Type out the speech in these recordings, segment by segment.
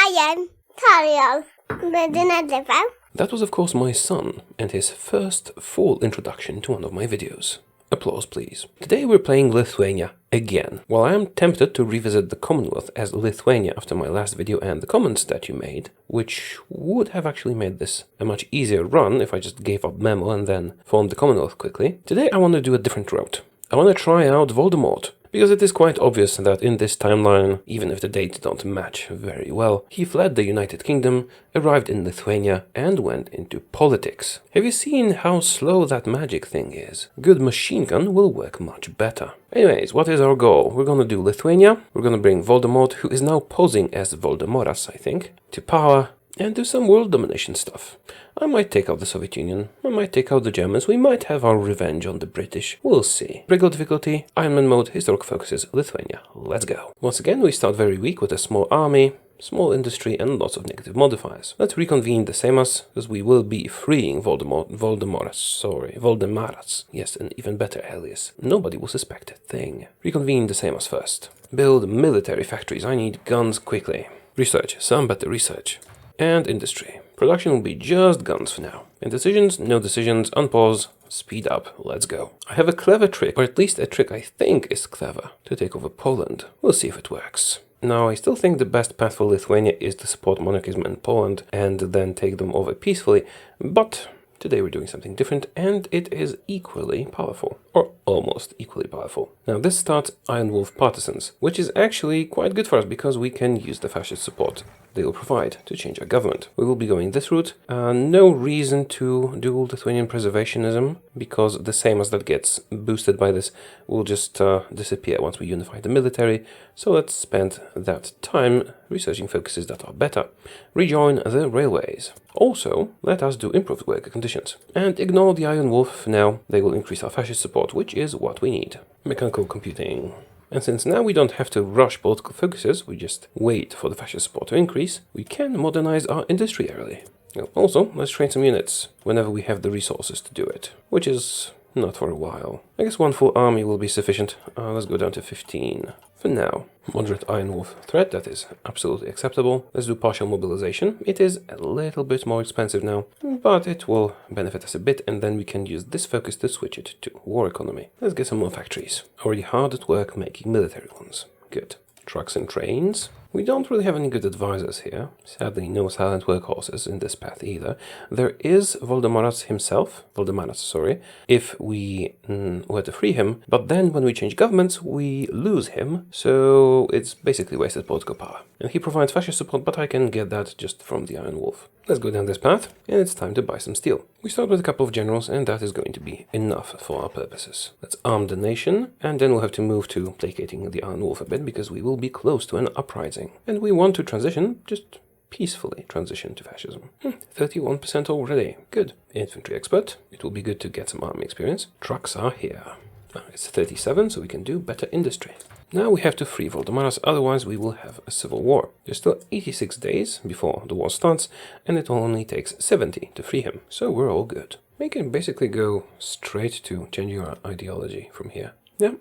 I am Taureor. That was of course my son, and his first full introduction to one of my videos. Applause please. Today we're playing Lithuania again. While I am tempted to revisit the Commonwealth as Lithuania after my last video and the comments that you made, which would have actually made this a much easier run if I just gave up Memo and then formed the Commonwealth quickly, today I want to do a different route. I want to try out Voldemort. Because it is quite obvious that in this timeline, even if the dates don't match very well, he fled the United Kingdom, arrived in Lithuania, and went into politics. Have you seen how slow that magic thing is? Good machine gun will work much better. Anyways, what is our goal? We're gonna do Lithuania, we're gonna bring Voldemort, who is now posing as Voldemortas, I think, to power, and do some world domination stuff. I might take out the Soviet Union, I might take out the Germans, we might have our revenge on the British, we'll see. Regular difficulty, Ironman mode, historic focuses, Lithuania. Let's go. Once again, we start very weak with a small army, small industry, and lots of negative modifiers. Let's reconvene the Seimas, because we will be freeing Voldemortas. Yes, an even better alias. Nobody will suspect a thing. Reconvene the Seimas first. Build military factories, I need guns quickly. Research, some better research. And industry. Production will be just guns for now. And decisions, no decisions, unpause, speed up, let's go. I have a clever trick, or at least a trick I think is clever, to take over Poland. We'll see if it works. Now, I still think the best path for Lithuania is to support monarchism in Poland and then take them over peacefully, but today we're doing something different, and it is equally powerful. Or almost equally powerful. Now this starts Iron Wolf partisans, which is actually quite good for us because we can use the fascist support they will provide to change our government. We will be going this route. No reason to do Lithuanian preservationism, because the same as that gets boosted by this will just disappear once we unify the military. So let's spend that time researching focuses that are better. Rejoin the railways. Also, let us do improved worker conditions. And ignore the Iron Wolf for now, they will increase our fascist support, which is what we need. Mechanical computing. And since now we don't have to rush political focuses, we just wait for the fascist support to increase, we can modernize our industry early. Also, let's train some units, whenever we have the resources to do it, which is not for a while. I guess one full army will be sufficient. Let's go down to 15. For now. Moderate Iron Wolf threat, that is absolutely acceptable. Let's do partial mobilization. It is a little bit more expensive now, but it will benefit us a bit, and then we can use this focus to switch it to war economy. Let's get some more factories. Already hard at work making military ones. Good. Trucks and trains. We don't really have any good advisors here. Sadly, no silent workhorses in this path either. There is Voldemortas himself, if we were to free him, but then when we change governments, we lose him, so it's basically wasted political power. And he provides fascist support, but I can get that just from the Iron Wolf. Let's go down this path, and it's time to buy some steel. We start with a couple of generals, and that is going to be enough for our purposes. Let's arm the nation, and then we'll have to move to placating the Iron Wolf a bit, because we will be close to an uprising. And we want to transition, just peacefully transition to fascism. 31% already. Good. Infantry expert. It will be good to get some army experience. Trucks are here. It's 37, so we can do better industry. Now we have to free Voldemortas, otherwise we will have a civil war. There's still 86 days before the war starts, and it only takes 70 to free him, so we're all good. We can basically go straight to changing our ideology from here. Yeah.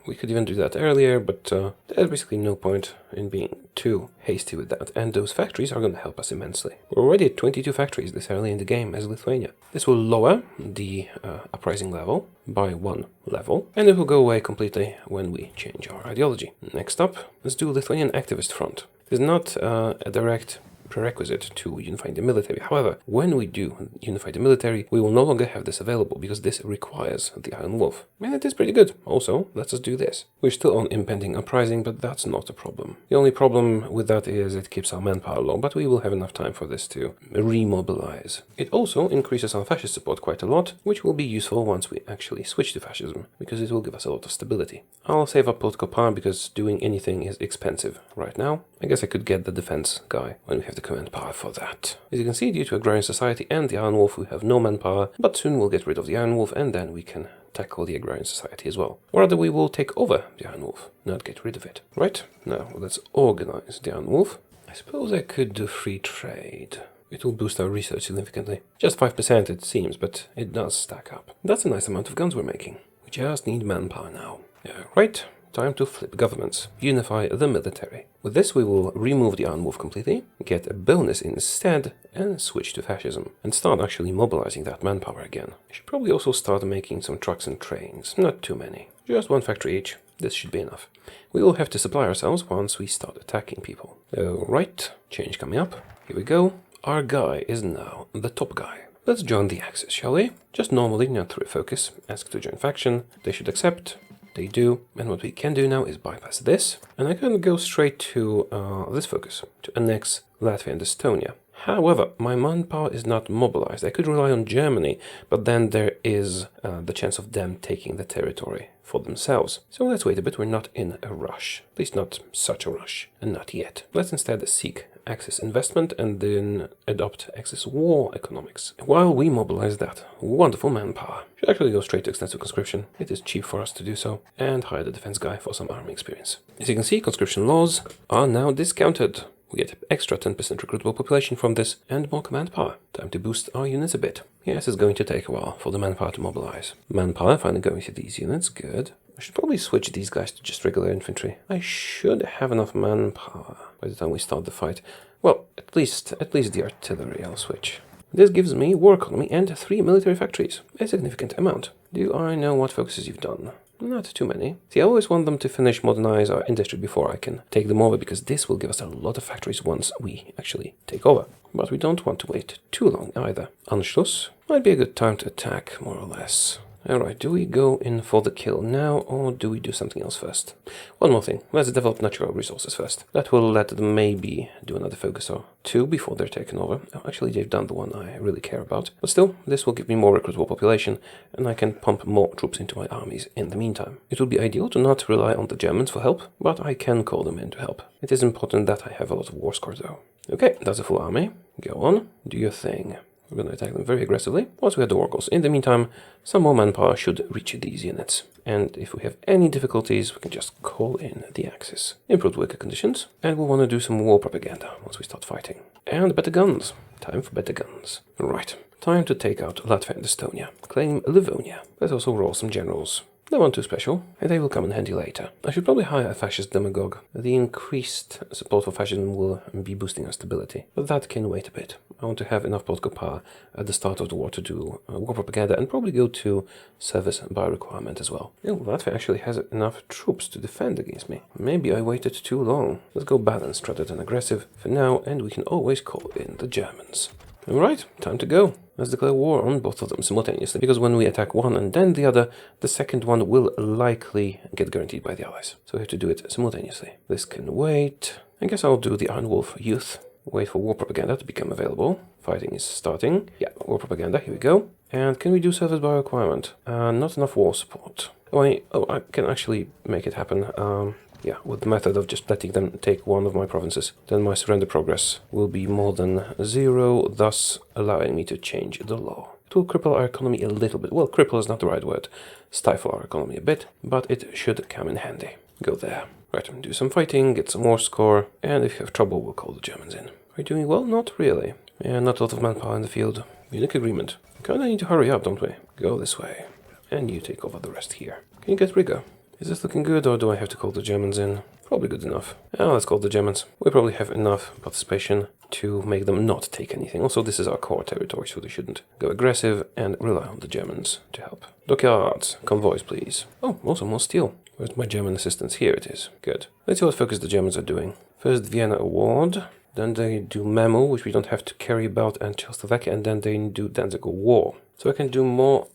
We could even do that earlier, but there's basically no point in being too hasty with that, and those factories are going to help us immensely. We're already at 22 factories this early in the game as Lithuania. This will lower the uprising level by 1 level, and it will go away completely when we change our ideology. Next up, let's do Lithuanian Activist Front. It's not a direct prerequisite to unifying the military. However, when we do unify the military, we will no longer have this available because this requires the Iron Wolf. And it is pretty good. Also, let's just do this. We're still on impending uprising, but that's not a problem. The only problem with that is it keeps our manpower low, but we will have enough time for this to remobilize. It also increases our fascist support quite a lot, which will be useful once we actually switch to fascism, because it will give us a lot of stability. I'll save up political power because doing anything is expensive right now. I guess I could get the defense guy when we have the command power for that. As you can see, due to agrarian society and the Iron Wolf, we have no manpower, but soon we'll get rid of the Iron Wolf, and then we can tackle the agrarian society as well. Or rather, we will take over the Iron Wolf, not get rid of it. Right, now let's organize the Iron Wolf. I suppose I could do free trade. It will boost our research significantly. Just 5% it seems, but it does stack up. That's a nice amount of guns we're making. We just need manpower now. Yeah, right. Time to flip governments. Unify the military. With this we will remove the Iron Wolf completely, get a bonus instead, and switch to fascism. And start actually mobilizing that manpower again. I should probably also start making some trucks and trains. Not too many. Just one factory each. This should be enough. We will have to supply ourselves once we start attacking people. Alright, change coming up. Here we go. Our guy is now the top guy. Let's join the Axis, shall we? Just normally, not through a focus. Ask to join faction. They should accept. They do. And what we can do now is bypass this. And I can go straight to this focus, to annex Latvia and Estonia. However, my manpower is not mobilized. I could rely on Germany, but then there is the chance of them taking the territory for themselves. So let's wait a bit. We're not in a rush. At least not such a rush. And not yet. Let's instead seek Axis investment and then adopt Axis war economics. While we mobilize that wonderful manpower. Should actually go straight to extensive conscription. It is cheap for us to do so. And hire the defense guy for some army experience. As you can see, conscription laws are now discounted. We get extra 10% recruitable population from this and more command power. Time to boost our units a bit. Yes, it's going to take a while for the manpower to mobilize. Manpower finally going to these units, good. I should probably switch these guys to just regular infantry. I should have enough manpower by the time we start the fight. Well, at least the artillery I'll switch. This gives me war economy and 3 military factories. A significant amount. Do I know what focuses you've done? Not too many. See, I always want them to finish modernize our industry before I can take them over, because this will give us a lot of factories once we actually take over. But we don't want to wait too long either. Anschluss might be a good time to attack, more or less. Alright, do we go in for the kill now, or do we do something else first? One more thing, let's develop natural resources first. That will let them maybe do another focus or two before they're taken over. Oh, actually, they've done the one I really care about. But still, this will give me more recruitable population, and I can pump more troops into my armies in the meantime. It would be ideal to not rely on the Germans for help, but I can call them in to help. It is important that I have a lot of war score though. Okay, that's a full army. Go on, do your thing. We're going to attack them very aggressively once we have the war goals. In the meantime, some more manpower should reach these units. And if we have any difficulties, we can just call in the Axis. Improved worker conditions. And we'll want to do some war propaganda once we start fighting. And better guns. Time for better guns. Right. Time to take out Latvia and Estonia. Claim Lithuania. Let's also roll some generals. They weren't too special, and they will come in handy later. I should probably hire a fascist demagogue. The increased support for fascism will be boosting our stability, but that can wait a bit. I want to have enough political power at the start of the war to do war propaganda and probably go to service by requirement as well. Oh, Latvia actually has enough troops to defend against me. Maybe I waited too long. Let's go balanced rather than aggressive for now, and we can always call in the Germans. Alright, time to go. Let's declare war on both of them simultaneously, because when we attack one and then the other, the second one will likely get guaranteed by the Allies. So we have to do it simultaneously. This can wait. I guess I'll do the Iron Wolf Youth. Wait for war propaganda to become available. Fighting is starting. Yeah, war propaganda, here we go. And can we do service by requirement? Not enough war support. I can actually make it happen. Yeah, with the method of just letting them take one of my provinces. Then my surrender progress will be more than 0, thus allowing me to change the law. It will cripple our economy a little bit. Well, cripple is not the right word. Stifle our economy a bit, but it should come in handy. Go there. Right, do some fighting, get some more score, and if you have trouble, we'll call the Germans in. Are you doing well? Not really. Yeah, not a lot of manpower in the field. Munich agreement. Kinda need to hurry up, don't we? Go this way. And you take over the rest here. Can you get Riga? Is this looking good, or do I have to call the Germans in? Probably good enough. Let's call the Germans. We probably have enough participation to make them not take anything. Also, this is our core territory, so they shouldn't go aggressive and rely on the Germans to help. Dockyards, convoys, please. Oh, also more steel. Where's my German assistance? Here it is. Good. Let's see what focus the Germans are doing. First, Vienna Award. Then they do Memo, which we don't have to carry about, and Czechoslovakia, and then they do Danzig War. So I can do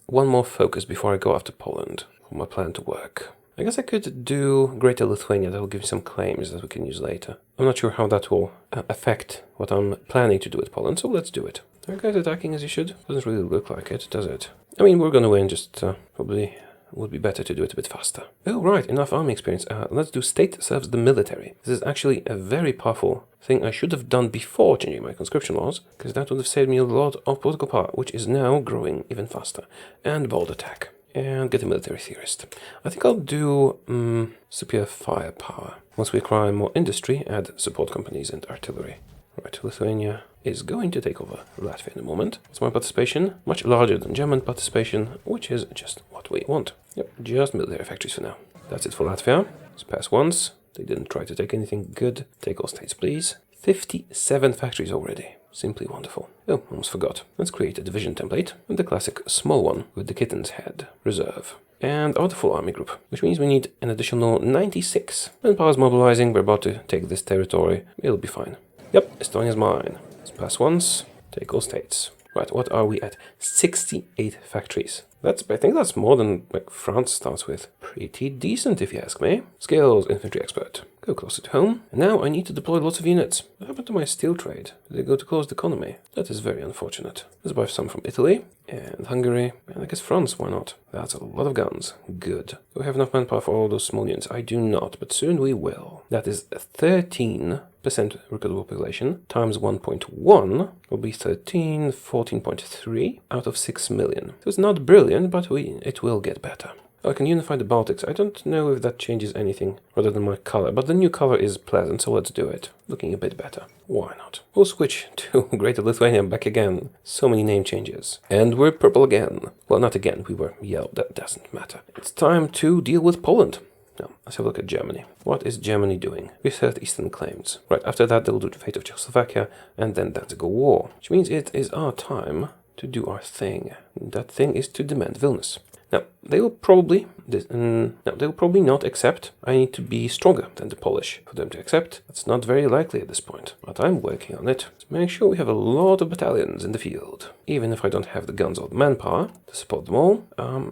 one more focus before I go after Poland for my plan to work. I guess I could do Greater Lithuania. That will give me some claims that we can use later. I'm not sure how that will affect what I'm planning to do with Poland, so let's do it. Are you guys attacking as you should? Doesn't really look like it, does it? I mean, we're gonna win, just probably would be better to do it a bit faster. Oh, right, enough army experience. Let's do state serves the military. This is actually a very powerful thing I should have done before changing my conscription laws, because that would have saved me a lot of political power, which is now growing even faster. And bold attack. And get a military theorist. I think I'll do superior firepower. Once we acquire more industry, add support companies and artillery. Right, Lithuania is going to take over Latvia in a moment. It's my participation, much larger than German participation, which is just what we want. Yep, just military factories for now. That's it for Latvia. Let's pass once. They didn't try to take anything good. Take all states, please. 57 factories already. Simply wonderful. Oh, almost forgot. Let's create a division template with the classic small one with the kitten's head. Reserve. And our full army group, which means we need an additional 96. When power's mobilizing, we're about to take this territory. It'll be fine. Yep, Estonia's mine. Let's pass once. Take all states. Right, what are we at? 68 factories. I think that's more than like France starts with. Pretty decent if you ask me. Skills, infantry expert. Go closer to home. And now I need to deploy lots of units. What happened to my steel trade? Did they go to closed economy? That is very unfortunate. Let's buy some from Italy and Hungary. And I guess France, why not? That's a lot of guns. Good. Do I have enough manpower for all those small units? I do not, but soon we will. That is 13% recruitable population times 1.1 will be 14.3 out of 6 million. So it's not brilliant, but it will get better. I can unify the Baltics. I don't know if that changes anything rather than my color, but the new color is pleasant, so let's do it. Looking a bit better. Why not? We'll switch to Greater Lithuania back again. So many name changes. And we're purple again. Well, not again. We were yellow. That doesn't matter. It's time to deal with Poland. Now, let's have a look at Germany. What is Germany doing? Reassert Eastern claims. Right, after that they'll do the fate of Czechoslovakia, and then that's a war. Which means it is our time to do our thing. That thing is to demand Vilnius. Now, they will probably not accept. I need to be stronger than the Polish for them to accept. That's not very likely at this point, but I'm working on it to make sure we have a lot of battalions in the field. Even if I don't have the guns or the manpower to support them all,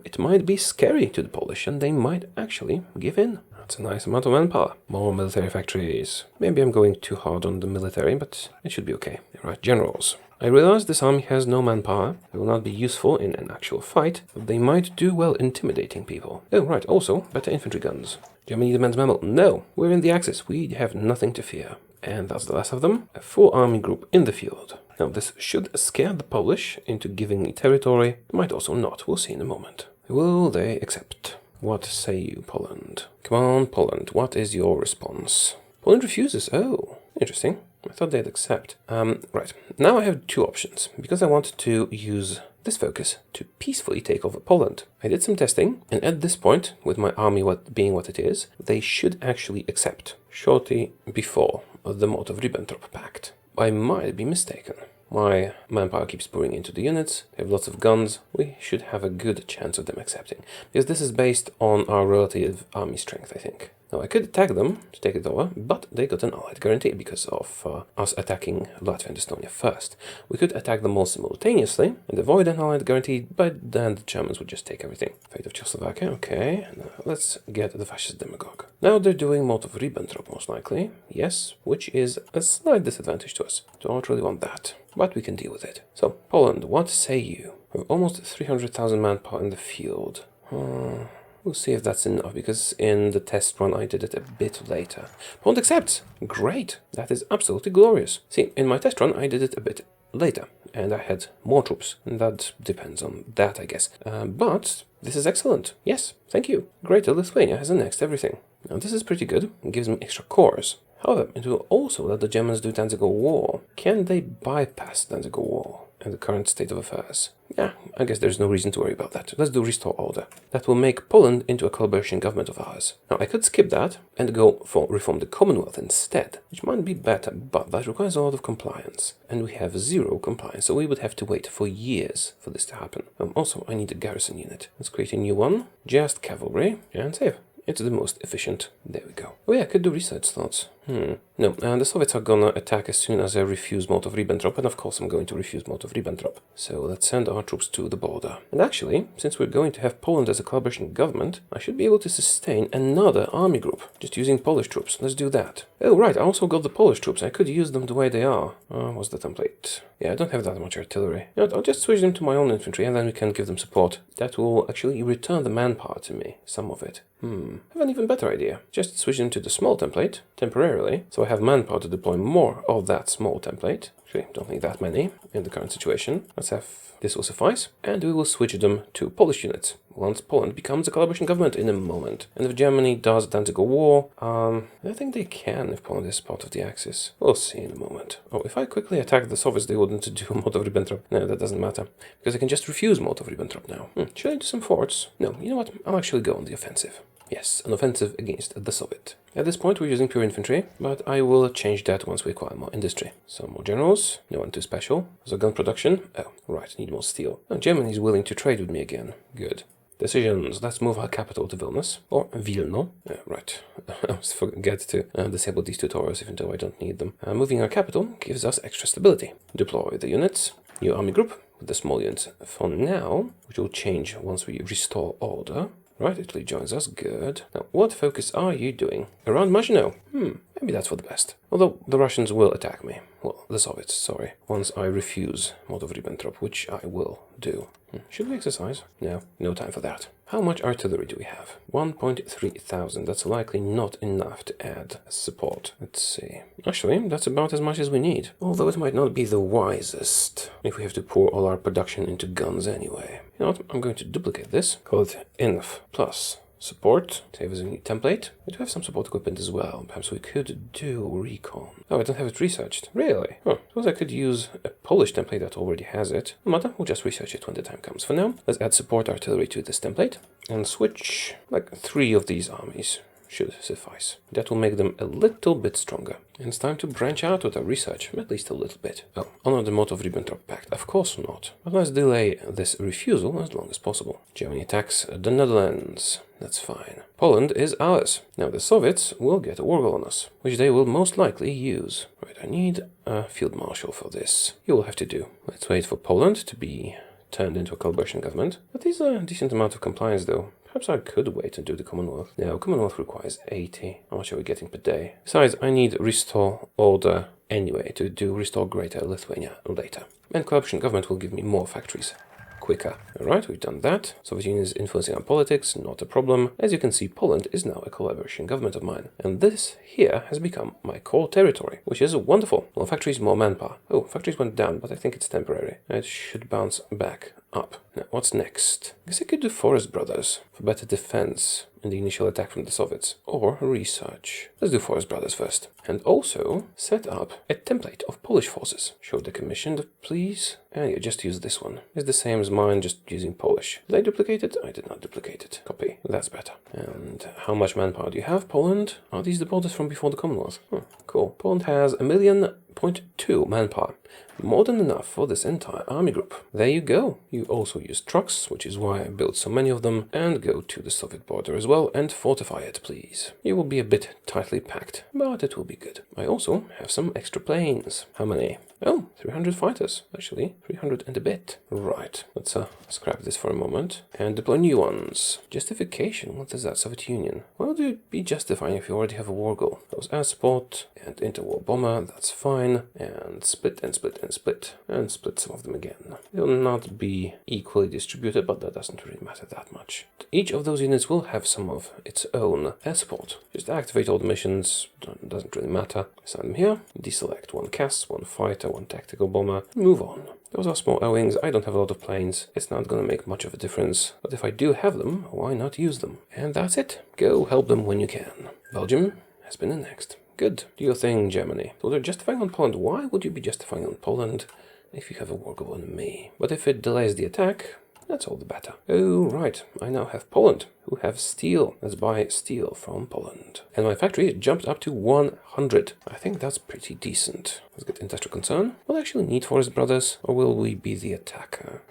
it might be scary to the Polish and they might actually give in. That's a nice amount of manpower. More military factories. Maybe I'm going too hard on the military, but it should be okay. Right, generals. I realize this army has no manpower. They will not be useful in an actual fight, but they might do well intimidating people. Oh, right, also, better infantry guns. Germany demands mammal. No, we're in the Axis. We have nothing to fear. And that's the last of them. A full army group in the field. Now, this should scare the Polish into giving me territory. It might also not. We'll see in a moment. Will they accept? What say you, Poland? Come on, Poland. What is your response? Poland refuses. Oh, interesting. I thought they'd accept. Right. Now I have two options, because I want to use this focus to peacefully take over Poland. I did some testing, and at this point, with my army being what it is, they should actually accept, shortly before the Molotov-Ribbentrop Pact. I might be mistaken. My manpower keeps pouring into the units, they have lots of guns, we should have a good chance of them accepting. Because this is based on our relative army strength, I think. Now, I could attack them to take it over, but they got an allied guarantee because of us attacking Latvia and Estonia first. We could attack them all simultaneously and avoid an allied guarantee, but then the Germans would just take everything. Fate of Czechoslovakia, okay. Now, let's get the fascist demagogue. Now they're doing Molotov-Ribbentrop, most likely. Yes, which is a slight disadvantage to us. Don't really want that, but we can deal with it. So, Poland, what say you? We have almost 300,000 manpower in the field. We'll see if that's enough, because in the test run I did it a bit later. Poland accepts! Great! That is absolutely glorious. See, in my test run I did it a bit later, and I had more troops. And that depends on that, I guess. But this is excellent. Yes, thank you. Greater Lithuania has annexed everything. Now this is pretty good. It gives me extra cores. However, it will also let the Germans do Danziger War. Can they bypass Danziger War in the current state of affairs? Yeah, I guess there's no reason to worry about that. Let's do Restore Order. That will make Poland into a collaboration government of ours. Now, I could skip that and go for Reform the Commonwealth instead, which might be better, but that requires a lot of compliance. And we have 0 compliance, so we would have to wait for years for this to happen. Also, I need a garrison unit. Let's create a new one. Just cavalry and save. It's the most efficient. There we go. Oh yeah, I could do research slots. No, the Soviets are gonna attack as soon as I refuse Molotov-Ribbentrop, and of course I'm going to refuse Molotov-Ribbentrop. So let's send our troops to the border. And actually, since we're going to have Poland as a collaboration government, I should be able to sustain another army group, just using Polish troops. Let's do that. Oh right, I also got the Polish troops. I could use them the way they are. What's the template? Yeah, I don't have that much artillery. You know what, I'll just switch them to my own infantry, and then we can give them support. That will actually return the manpower to me, some of it. I have an even better idea. Just switch them to the small template, temporarily, so I have manpower to deploy more of that small template. Actually, don't need that many in the current situation. Let's have this will suffice, and we will switch them to Polish units once Poland becomes a collaboration government in a moment. And if Germany does Danziger War, I think they can if Poland is part of the Axis. We'll see in a moment. Oh, if I quickly attack the Soviets, they wouldn't do Molotov-Ribbentrop. No, that doesn't matter, because I can just refuse Molotov-Ribbentrop now. Should I do some forts? No, you know what? I'll actually go on the offensive. Yes, an offensive against the Soviet. At this point we're using pure infantry, but I will change that once we acquire more industry. Some more generals, no one too special. So gun production, oh, right, need more steel. Oh, Germany is willing to trade with me again. Good. Decisions. Let's move our capital to Vilnius. Or Vilno. Right. I always forget to disable these two Taurors even though I don't need them. Moving our capital gives us extra stability. Deploy the units. New army group with the small units for now, which will change once we restore order. Right, Italy joins us. Good. Now, what focus are you doing? Around Maginot? Maybe that's for the best. Although the Russians will attack me. Well, the Soviets, sorry. Once I refuse Molotov-Ribbentrop, which I will do. Should we exercise? No, no time for that. How much artillery do we have? 1.3 thousand. That's likely not enough to add support. Let's see. Actually, that's about as much as we need. Although it might not be the wisest if we have to pour all our production into guns anyway. You know what? I'm going to duplicate this. Call it inf plus support. Save as a new template. We do have some support equipment as well. Perhaps we could do recon. Oh, I don't have it researched. Really? Huh. Suppose I could use a Polish template that already has it. No matter, we'll just research it when the time comes. For now, let's add support artillery to this template and switch like 3 of these armies. Should suffice. That will make them a little bit stronger. And it's time to branch out with our research, at least a little bit. Oh, honor the Molotov-Ribbentrop Pact. Of course not. But let's delay this refusal as long as possible. Germany attacks the Netherlands. That's fine. Poland is ours. Now the Soviets will get a war goal on us, which they will most likely use. Right, I need a field marshal for this. You will have to do. Let's wait for Poland to be turned into a coalition government. But there's a decent amount of compliance though. Perhaps I could wait and do the Commonwealth. No, Commonwealth requires 80. How much are we getting per day? Besides, I need restore order anyway to do restore Greater Lithuania later. And coalition government will give me more factories quicker. Alright, we've done that. Soviet Union is influencing our politics, not a problem. As you can see, Poland is now a collaboration government of mine. And this here has become my core territory, which is wonderful. More factories, more manpower. Oh, factories went down, but I think it's temporary. It should bounce back up. Now, what's next? I guess I could do Forest Brothers for better defense in the initial attack from the Soviets, or research. Let's do Forest Brothers first. And also set up a template of Polish forces. Show the commissioned, please. And yeah, just use this one. It's the same as mine, just using Polish. Did I duplicate it? I did not duplicate it. Copy. That's better. And how much manpower do you have, Poland? Are these the borders from before the Commonwealth? Cool. Poland has 1,000,000.2 manpower. More than enough for this entire army group. There you go. You also use trucks, which is why I built so many of them, and go to the Soviet border as well and fortify it, please. You will be a bit tightly packed, but it will be good. I also have some extra planes. How many? Oh, 300 fighters. Actually, 300 and a bit. Right, let's scrap this for a moment and deploy new ones. Justification, what is that? Soviet Union. Well, do you be justifying if you already have a war goal? Those air support and interwar bomber, that's fine. And split and split and split. And split some of them again. They'll not be equally distributed, but that doesn't really matter that much. Each of those units will have some of its own air support. Just activate all the missions, doesn't really matter. Assign them here, deselect one CAS, one fighter, one tactical bomber, move on. Those are small O-wings, I don't have a lot of planes, it's not gonna make much of a difference, but if I do have them, why not use them? And that's it. Go help them when you can. Belgium has been annexed. Good. Do your thing, Germany. So they're justifying on Poland. Why would you be justifying on Poland if you have a war goal on me? But if it delays the attack, that's all the better. Oh, right. I now have Poland, who have steel. Let's buy steel from Poland. And my factory jumped up to 100. I think that's pretty decent. Let's get industrial concern. Will I actually need Forest Brothers, or will we be the attacker?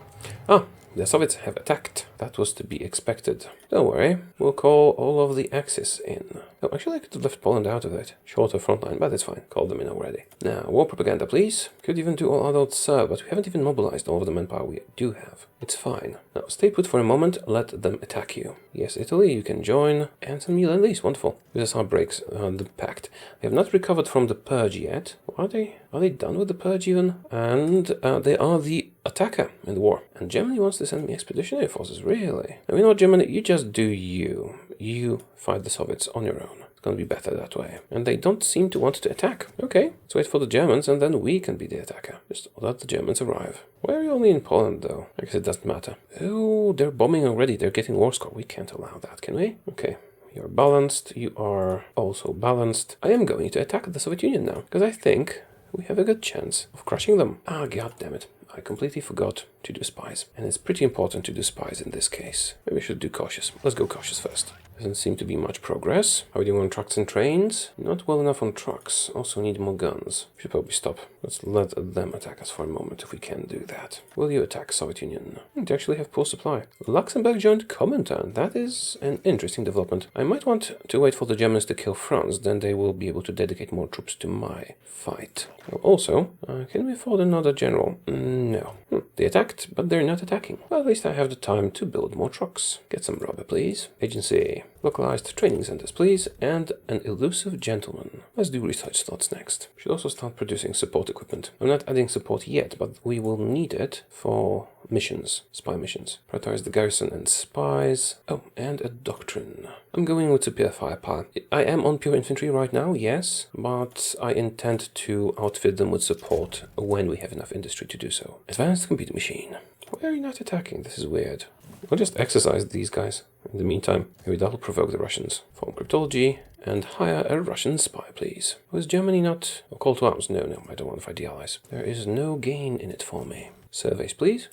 Ah, the Soviets have attacked. That was to be expected. Don't worry, we'll call all of the Axis in. Oh, actually I could have left Poland out of it. Shorter front line, but it's fine. Call them in already. Now, war propaganda, please. Could even do all adults serve, but we haven't even mobilized all of the manpower we do have. It's fine. Now, stay put for a moment, let them attack you. Yes, Italy, you can join. And send me Lend-Lease, wonderful. USSR breaks the pact. They have not recovered from the purge yet. Are they done with the purge even? And they are the attacker in the war. And Germany wants to send me expeditionary forces, really? Now, you know what, Germany, you just do you. You fight the Soviets on your own. It's gonna be better that way. And they don't seem to want to attack. Okay, let's wait for the Germans and then we can be the attacker. Just let the Germans arrive. Why are you only in Poland though? I guess it doesn't matter. Oh, they're bombing already. They're getting war score. We can't allow that, can we? Okay. You're balanced. You are also balanced. I am going to attack the Soviet Union now, because I think we have a good chance of crushing them. Ah, god damn it. I completely forgot to do spies. And it's pretty important to do spies in this case. Maybe I should do cautious. Let's go cautious first. Doesn't seem to be much progress. How are we doing on trucks and trains? Not well enough on trucks. Also need more guns. Should probably stop. Let's let them attack us for a moment if we can do that. Will you attack Soviet Union? They actually have poor supply. Luxembourg joined Comintern. That is an interesting development. I might want to wait for the Germans to kill France, then they will be able to dedicate more troops to my fight. Also, can we afford another general? No. They attacked, but they're not attacking. Well, at least I have the time to build more trucks. Get some rubber, please. Agency. Localized training centers, please. And an elusive gentleman. Let's do research slots next. Should also start producing support equipment. I'm not adding support yet, but we will need it for missions, spy missions. Prioritize the garrison and spies. Oh, and a doctrine. I'm going with superior firepower. I am on pure infantry right now, yes, but I intend to outfit them with support when we have enough industry to do so. Advanced computer machine. Why are you not attacking? This is weird. We'll just exercise these guys. In the meantime, maybe that'll provoke the Russians. Form cryptology and hire a Russian spy, please. Was Germany not... Oh, call to arms? No, I don't want to fight the allies. There is no gain in it for me. Surveys, please.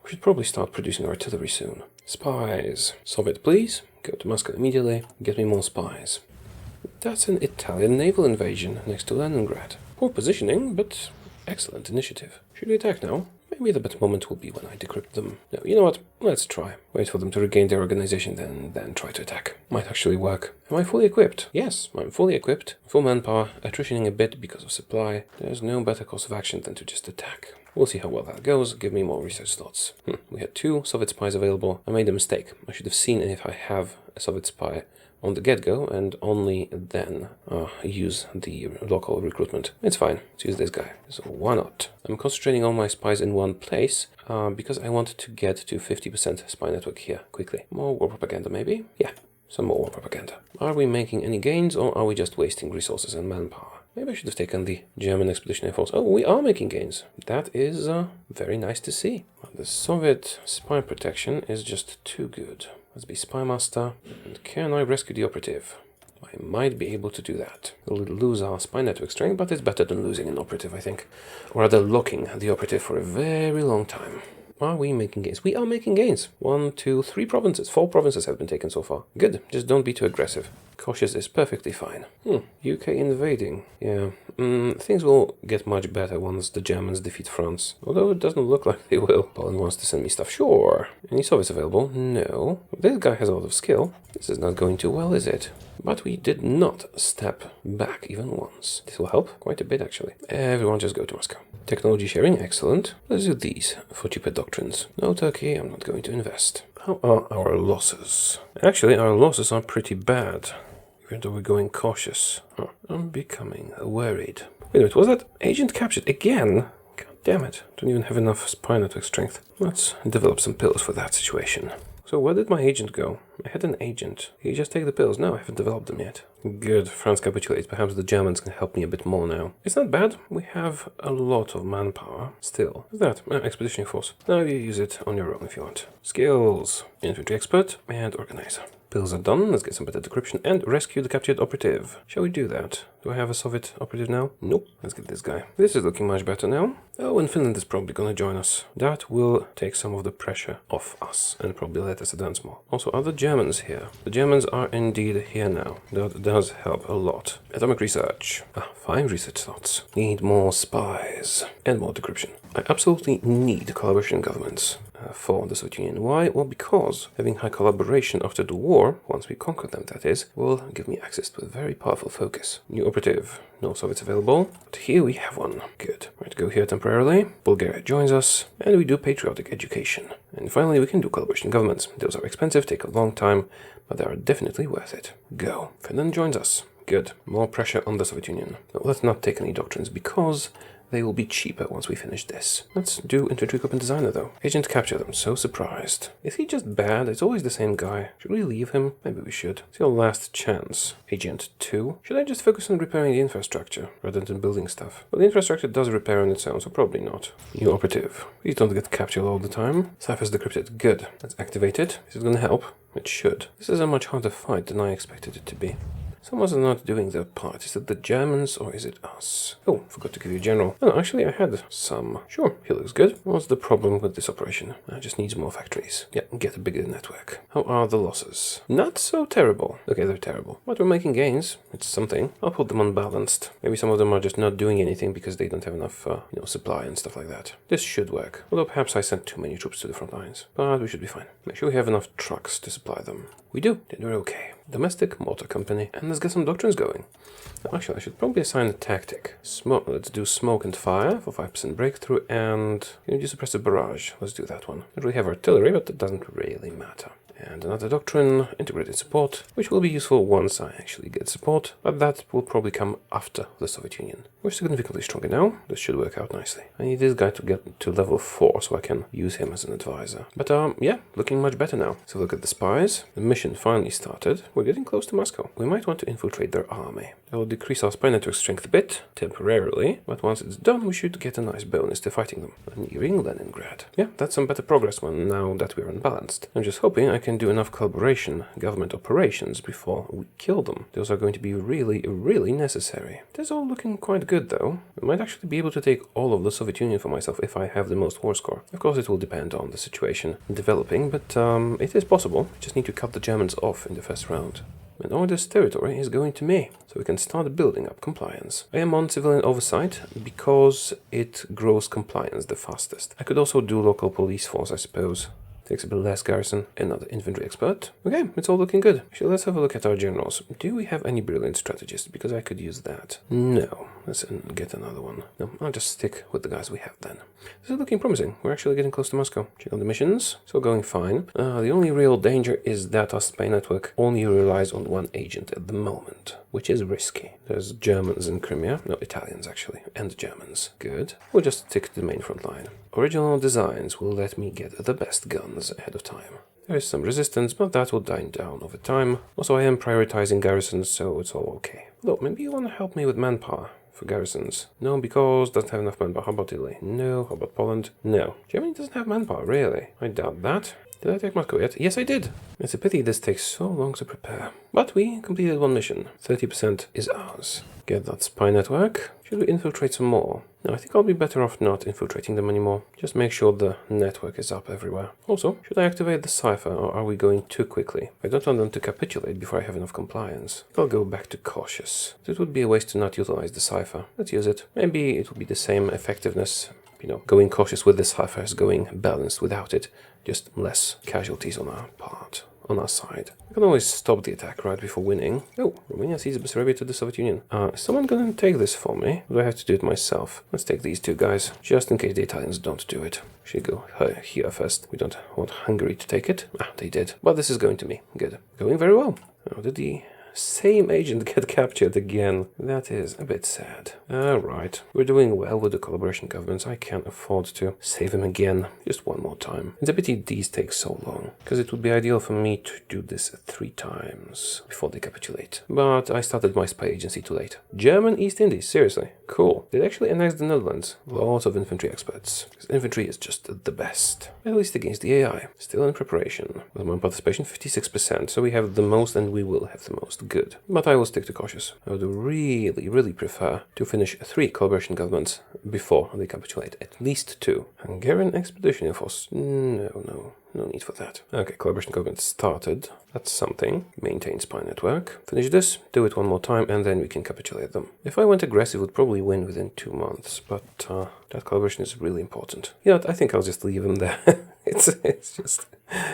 We should probably start producing artillery soon. Spies. Soviet, please. Go to Moscow immediately. Get me more spies. That's an Italian naval invasion next to Leningrad. Poor positioning, but excellent initiative. Should we attack now? Maybe the better moment will be when I decrypt them. No, you know what? Let's try. Wait for them to regain their organization, then try to attack. Might actually work. Am I fully equipped? Yes, I'm fully equipped. Full manpower, attritioning a bit because of supply. There's no better course of action than to just attack. We'll see how well that goes. Give me more research slots. We had 2 Soviet spies available. I made a mistake. I should have seen if I have a Soviet spy on the get-go and only then use the local recruitment. It's fine. Let's use this guy. So why not? I'm concentrating all my spies in one place because I want to get to 50% spy network here quickly. More war propaganda maybe? Yeah, some more war propaganda. Are we making any gains or are we just wasting resources and manpower? Maybe I should have taken the German expeditionary force. Oh, we are making gains. That is very nice to see. The Soviet spy protection is just too good. Let's be spy master. And can I rescue the operative? I might be able to do that. We'll lose our spy network strength, but it's better than losing an operative, I think. Or rather, locking the operative for a very long time. Are we making gains? We are making gains. 1, 2, 3 provinces. 4 provinces have been taken so far. Good. Just don't be too aggressive. Cautious is perfectly fine. UK invading. Yeah. Things will get much better once the Germans defeat France. Although it doesn't look like they will. Poland wants to send me stuff. Sure. Any Soviets available? No. This guy has a lot of skill. This is not going too well, is it? But we did not step back even once. This will help quite a bit, actually. Everyone just go to Moscow. Technology sharing, excellent. Let's do these for cheaper doctrines. No Turkey, I'm not going to invest. How are our losses? Actually, our losses are pretty bad. Even though we're going cautious. I'm becoming worried. Wait a minute, was that agent captured again? God damn it. Don't even have enough spy network strength. Let's develop some pills for that situation. So where did my agent go? I had an agent. He just take the pills. No, I haven't developed them yet. Good. France capitulates. Perhaps the Germans can help me a bit more now. It's not bad. We have a lot of manpower still. What's that? Expeditionary force. Now you use it on your own if you want. Skills. Infantry expert and organizer. Pills are done. Let's get some better decryption and rescue the captured operative. Shall we do that? Do I have a Soviet operative now? Nope. Let's get this guy. This is looking much better now. Oh, and Finland is probably gonna join us. That will take some of the pressure off us and probably let us advance more. Also, are the Germans here? The Germans are indeed here now. That does help a lot. Atomic research. 5 research slots. Need more spies and more decryption. I absolutely need collaboration governments for the Soviet Union. Why? Well, because having high collaboration after the war, once we conquer them that is, will give me access to a very powerful focus. New operative. No Soviets available. But here we have one. Good. Right, go here temporarily. Bulgaria joins us. And we do patriotic education. And finally, we can do collaboration governments. Those are expensive, take a long time, but they are definitely worth it. Go. Finland joins us. Good. More pressure on the Soviet Union. Now, let's not take any doctrines because they will be cheaper once we finish this. Let's do infantry equipment designer though. Agent captured. I'm so surprised. Is he just bad? It's always the same guy. Should we leave him? Maybe we should. It's your last chance. Agent 2. Should I just focus on repairing the infrastructure rather than building stuff? Well, the infrastructure does repair on its own, so probably not. New operative. Please don't get captured all the time. Cypher's decrypted. Good. Let's activate it. Is it gonna help? It should. This is a much harder fight than I expected it to be. Someone's not doing their part. Is it the Germans or is it us? Oh, forgot to give you a general. Oh, actually, I had some. Sure, he looks good. What's the problem with this operation? I just need more factories. Yeah, get a bigger network. How are the losses? Not so terrible. Okay, they're terrible. But we're making gains. It's something. I'll put them unbalanced. Maybe some of them are just not doing anything because they don't have enough, supply and stuff like that. This should work. Although perhaps I sent too many troops to the front lines. But we should be fine. Make sure we have enough trucks to supply them. We do. Then we're okay. Domestic motor company. And let's get some doctrines going. Actually, I should probably assign a tactic. Let's do smoke and fire for 5% breakthrough, and you suppressive barrage. Let's do that one. We have artillery, but that doesn't really matter. And another doctrine, integrated support, which will be useful once I actually get support, but that will probably come after the Soviet Union. We're significantly stronger now. This should work out nicely. I need this guy to get to level 4 so I can use him as an advisor. But yeah, looking much better now. So look at the spies. The mission finally started. We're getting close to Moscow. We might want to infiltrate their army. That will decrease our spy network strength a bit, temporarily, but once it's done, we should get a nice bonus to fighting them. Nearing Leningrad. Yeah, that's some better progress now that we're unbalanced. I'm just hoping I can do enough collaboration, government operations, before we kill them. Those are going to be really, really necessary. This is all looking quite good, though. I might actually be able to take all of the Soviet Union for myself if I have the most war score. Of course, it will depend on the situation developing, but it is possible. Just need to cut the Germans off in the first round. And all this territory is going to me, so we can start building up compliance. I am on civilian oversight because it grows compliance the fastest. I could also do local police force, I suppose. Takes a bit less garrison. Another infantry expert. Okay, it's all looking good. So let's have a look at our generals. Do we have any brilliant strategists? Because I could use that. No. Let's get another one. No, I'll just stick with the guys we have then. This is looking promising. We're actually getting close to Moscow. Check out the missions. It's all going fine. The only real danger is that our spy network only relies on one agent at the moment, which is risky. There's Germans in Crimea. No, Italians actually. And Germans. Good. We'll just stick to the main front line. Original designs will let me get the best guns ahead of time. There is some resistance, but that will die down over time. Also, I am prioritizing garrisons, so it's all okay. Although, maybe you want to help me with manpower for garrisons. No, because doesn't have enough manpower. How about Italy? No. How about Poland? No. Germany doesn't have manpower, really. I doubt that. Did I take Moscow yet? Yes, I did. It's a pity this takes so long to prepare. But we completed one mission. 30% is ours. Get that spy network. Should we infiltrate some more? No, I think I'll be better off not infiltrating them anymore. Just make sure the network is up everywhere. Also, should I activate the cipher, or are we going too quickly? I don't want them to capitulate before I have enough compliance. I'll go back to cautious. It would be a waste to not utilize the cipher. Let's use it. Maybe it will be the same effectiveness. Going cautious with the cipher as going balanced without it. Just less casualties on our part. On our side. We can always stop the attack right before winning. Oh, Romania sees Bessarabia to the Soviet Union. Is someone gonna take this for me? Or do I have to do it myself? Let's take these two guys, just in case the Italians don't do it. Should go here first. We don't want Hungary to take it. They did. But this is going to me. Good. Going very well. Oh, did the same agent get captured again? That is a bit sad. Alright, we're doing well with the collaboration governments. I can't afford to save him again just one more time. It's a pity these take so long, because it would be ideal for me to do this 3 times before they capitulate. But I started my spy agency too late. German East Indies, seriously. Cool. They actually annexed the Netherlands. Lots of infantry experts. Because infantry is just the best. At least against the AI. Still in preparation. With my participation 56%, so we have the most and we will have the most. Good. But I will stick to cautious. I would really, really prefer to finish 3 collaboration governments before they capitulate. At least 2. Hungarian Expeditionary Force. No need for that. Okay, collaboration government started. That's something. Maintain spy network. Finish this, do it one more time, and then we can capitulate them. If I went aggressive, would probably win within 2 months, but that collaboration is really important. I think I'll just leave him there. It's just...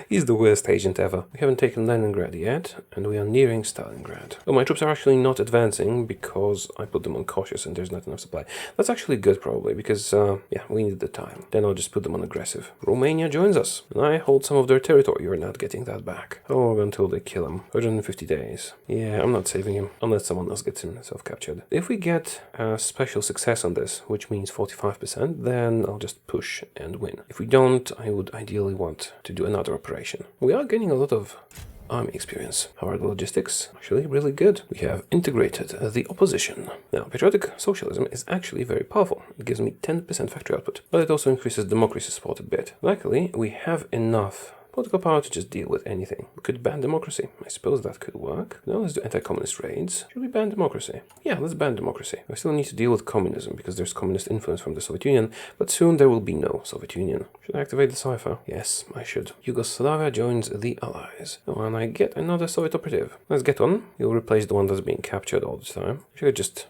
He's the worst agent ever. We haven't taken Leningrad yet, and we are nearing Stalingrad. Oh, my troops are actually not advancing because I put them on cautious and there's not enough supply. That's actually good, probably, because, yeah, we need the time. Then I'll just put them on aggressive. Romania joins us, and I hold some of their territory. You're not getting that back. Oh, until they kill him. 150 days. Yeah, I'm not saving him, unless someone else gets himself captured. If we get a special success on this, which means 45%, then I'll just push and win. If we don't, I would ideally want to do another operation. We are getting a lot of army experience. How are the logistics? Actually really good. We have integrated the opposition. Now, patriotic socialism is actually very powerful. It gives me 10% factory output, but it also increases democracy support a bit. Luckily, we have enough Political power to just deal with anything. We could ban democracy. I suppose that could work. Now let's do anti-communist raids. Should we ban democracy? Yeah, let's ban democracy. I still need to deal with communism because there's communist influence from the Soviet Union, but soon there will be no Soviet Union. Should I activate the cipher? Yes, I should. Yugoslavia joins the Allies. Oh, and I get another Soviet operative. Let's get one. He'll replace the one that's being captured all the time. Should I just,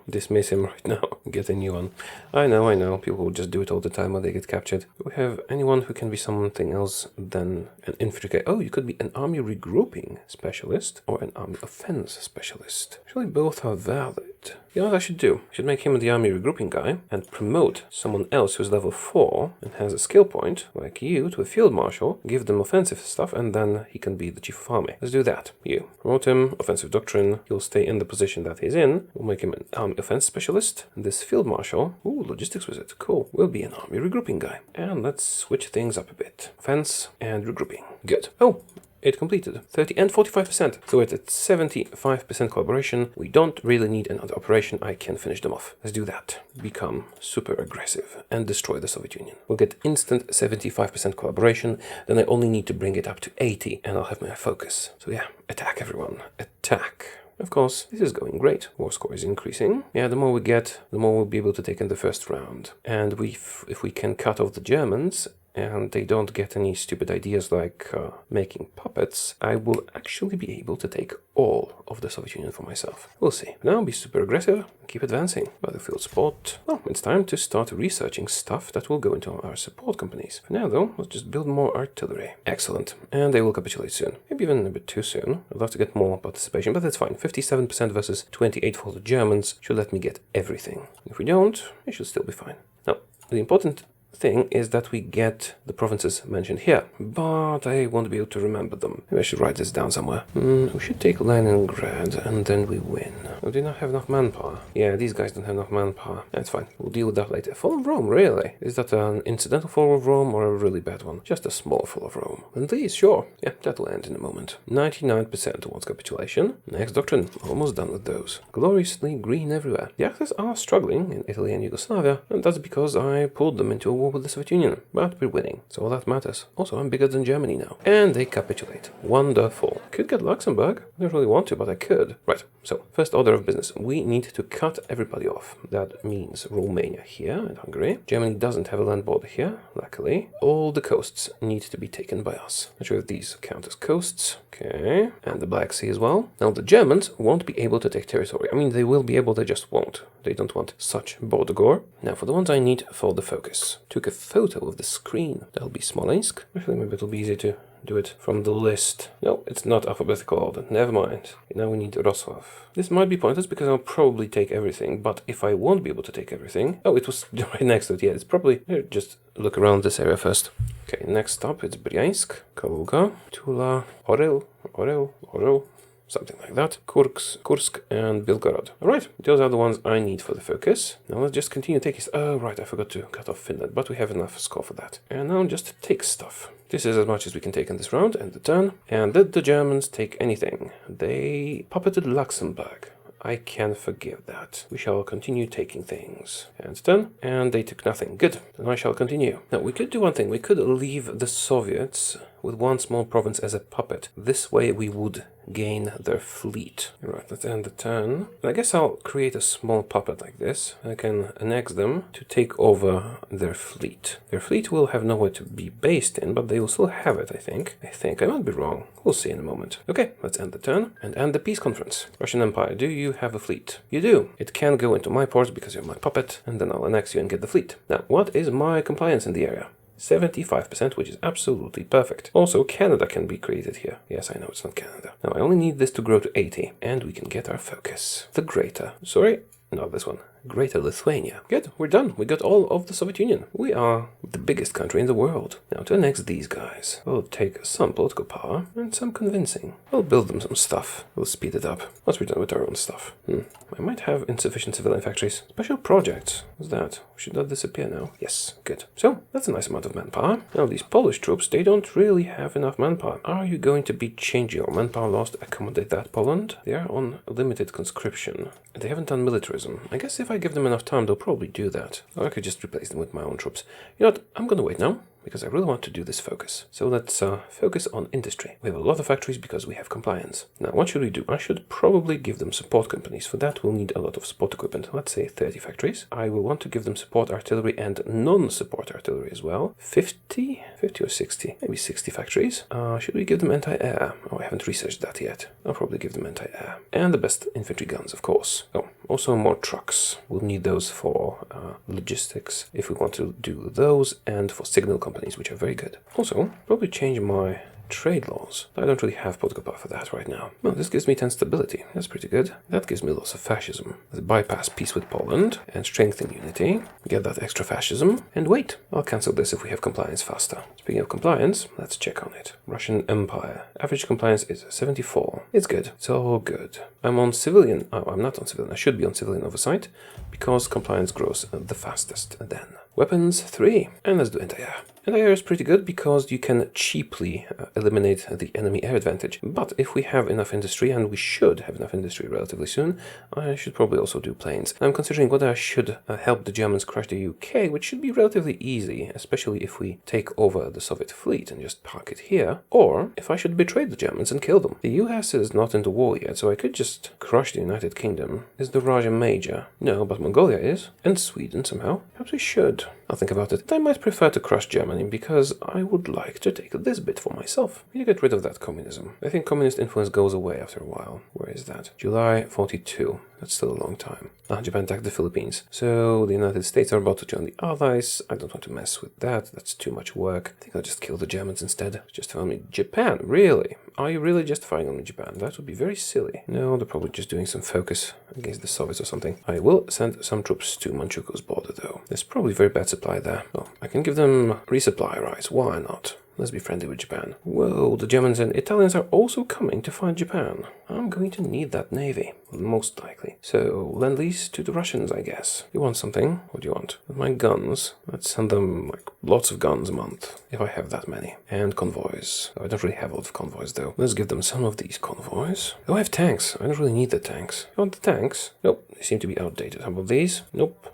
dismiss him right now? Get a new one. I know. People will just do it all the time when they get captured. Do we have anyone who can be something else than an infantry? Oh, you could be an army regrouping specialist or an army offense specialist. Actually, both are valid. You know what I should do? I should make him the army regrouping guy and promote someone else who's level 4 and has a skill point, like you, to a field marshal, give them offensive stuff, and then he can be the chief of army. Let's do that. You. Promote him, offensive doctrine, he'll stay in the position that he's in. We'll make him an army offense specialist. This field marshal, logistics wizard, cool, will be an army regrouping guy. And let's switch things up a bit. Offense and regrouping. Good. Oh! It completed 30 and 45%. So we're at 75% collaboration. We don't really need another operation. I can finish them off. Let's do that. Become super aggressive and destroy the Soviet Union. We'll get instant 75% collaboration. Then I only need to bring it up to 80 and I'll have my focus. So yeah, attack everyone. Attack. Of course, this is going great. War score is increasing. Yeah, the more we get, the more we'll be able to take in the first round. And if we can cut off the Germans, and they don't get any stupid ideas like making puppets, I will actually be able to take all of the Soviet Union for myself. We'll see. Now be super aggressive, keep advancing. Battlefield support. Oh, it's time to start researching stuff that will go into our support companies. For now though, let's just build more artillery. Excellent. And they will capitulate soon. Maybe even a bit too soon. I'd love to get more participation, but that's fine. 57% versus 28% for the Germans should let me get everything. If we don't, it should still be fine. Now, the important thing is that we get the provinces mentioned here, but I won't be able to remember them. Maybe I should write this down somewhere. We should take Leningrad and then we win. Oh, do not have enough manpower. Yeah, these guys don't have enough manpower. That's fine. We'll deal with that later. Fall of Rome, really? Is that an incidental fall of Rome or a really bad one? Just a small fall of Rome. And these, sure. Yeah, that'll end in a moment. 99% towards capitulation. Next doctrine. Almost done with those. Gloriously green everywhere. The Axis are struggling in Italy and Yugoslavia, and that's because I pulled them into a war with the Soviet Union, but we're winning, so all that matters. Also, I'm bigger than Germany now. And they capitulate. Wonderful. Could get Luxembourg. I don't really want to, but I could. Right, so, first order of business. We need to cut everybody off. That means Romania here and Hungary. Germany doesn't have a land border here, luckily. All the coasts need to be taken by us. Not sure if these count as coasts. Okay, and the Black Sea as well. Now, the Germans won't be able to take territory. I mean, they will be able, they just won't. They don't want such border gore. Now, for the ones I need for the focus. Took a photo of the screen. That'll be Smolensk. Actually, maybe it'll be easier to do it from the list. No, it's not alphabetical order. Never mind. Now we need Rostov. This might be pointless because I'll probably take everything, but if I won't be able to take everything... Oh, it was right next to it. Yeah, it's probably... Just look around this area first. Okay, next stop, it's Bryansk, Kaluga, Tula, Orel, something like that. Kursk, and Belgorod. Alright, those are the ones I need for the focus. Now let's just continue taking... Oh, right, I forgot to cut off Finland, but we have enough score for that. And now just take stuff. This is as much as we can take in this round, and the turn. And did the Germans take anything? They puppeted Luxembourg. I can forgive that. We shall continue taking things. And done. And they took nothing. Good. Then I shall continue. Now, we could do one thing. We could leave the Soviets with one small province as a puppet. This way we would gain their fleet. Right, let's end the turn. I guess I'll create a small puppet like this. I can annex them to take over their fleet. Their fleet will have nowhere to be based in, but they will still have it, I think. I might be wrong. We'll see in a moment. Okay, let's end the turn and end the peace conference. Russian Empire, do you have a fleet? You do. It can go into my ports because you're my puppet, and then I'll annex you and get the fleet. Now, what is my compliance in the area? 75%, which is absolutely perfect. Also, Canada can be created here. Yes, I know it's not Canada. Now, I only need this to grow to 80, and we can get our focus. The Greater. Sorry, not this one. Greater Lithuania. Good, we're done. We got all of the Soviet Union. We are the biggest country in the world. Now to annex these guys. We'll take some political power and some convincing. We'll build them some stuff. We'll speed it up once we're done with our own stuff. I might have insufficient civilian factories. Special projects. What's that? Should that disappear now? Yes, good. So, that's a nice amount of manpower. Now these Polish troops, they don't really have enough manpower. Are you going to be changing your manpower laws to accommodate that, Poland? They are on limited conscription. They haven't done militarism. I guess if I give them enough time, they'll probably do that. Or I could just replace them with my own troops. You know what? I'm gonna wait now. because I really want to do this focus. So let's focus on industry. We have a lot of factories because we have compliance. Now, what should we do? I should probably give them support companies. For that, we'll need a lot of support equipment. Let's say 30 factories. I will want to give them support artillery and non-support artillery as well. 50 or 60, maybe 60 factories. Should we give them anti-air? Oh, I haven't researched that yet. I'll probably give them anti-air. And the best infantry guns, of course. Oh, also more trucks. We'll need those for logistics if we want to do those, and for signal companies, which are very good. Also, probably change my trade laws. I don't really have political power for that right now. Well, this gives me 10 stability. That's pretty good. That gives me lots of fascism. Let's bypass peace with Poland and strengthen unity. Get that extra fascism. And wait, I'll cancel this if we have compliance faster. Speaking of compliance, let's check on it. Russian Empire. Average compliance is 74. It's good. It's all good. I'm on civilian. Oh, I'm not on civilian. I should be on civilian oversight because compliance grows the fastest then. Weapons 3. And let's do anti-air. Anti-air is pretty good because you can cheaply eliminate the enemy air advantage. But if we have enough industry, and we should have enough industry relatively soon, I should probably also do planes. I'm considering whether I should help the Germans crush the UK, which should be relatively easy, especially if we take over the Soviet fleet and just park it here, or if I should betray the Germans and kill them. The US is not into war yet, so I could just crush the United Kingdom. Is the Raja major? No, but Mongolia is. And Sweden somehow. Perhaps we should. I'll think about it. I might prefer to crush Germany because I would like to take this bit for myself. We need to get rid of that communism. I think communist influence goes away after a while. Where is that? July 42. That's still a long time. Japan attacked the Philippines. So the United States are about to join the Allies. I don't want to mess with that. That's too much work. I think I'll just kill the Germans instead. Justify me. Japan? Really? Are you really justifying only Japan? That would be very silly. No, they're probably just doing some focus against the Soviets or something. I will send some troops to Manchukuo's border though. There's probably very bad supply there. Well, I can give them resupply rights. Why not? Let's be friendly with Japan. Whoa, the Germans and Italians are also coming to fight Japan. I'm going to need that navy, most likely. So, lend-lease to the Russians, I guess. You want something? What do you want? With my guns, let's send them, like, lots of guns a month, if I have that many. And convoys. Oh, I don't really have a lot of convoys, though. Let's give them some of these convoys. Oh, I have tanks. I don't really need the tanks. You want the tanks? Nope, they seem to be outdated. How about these? Nope.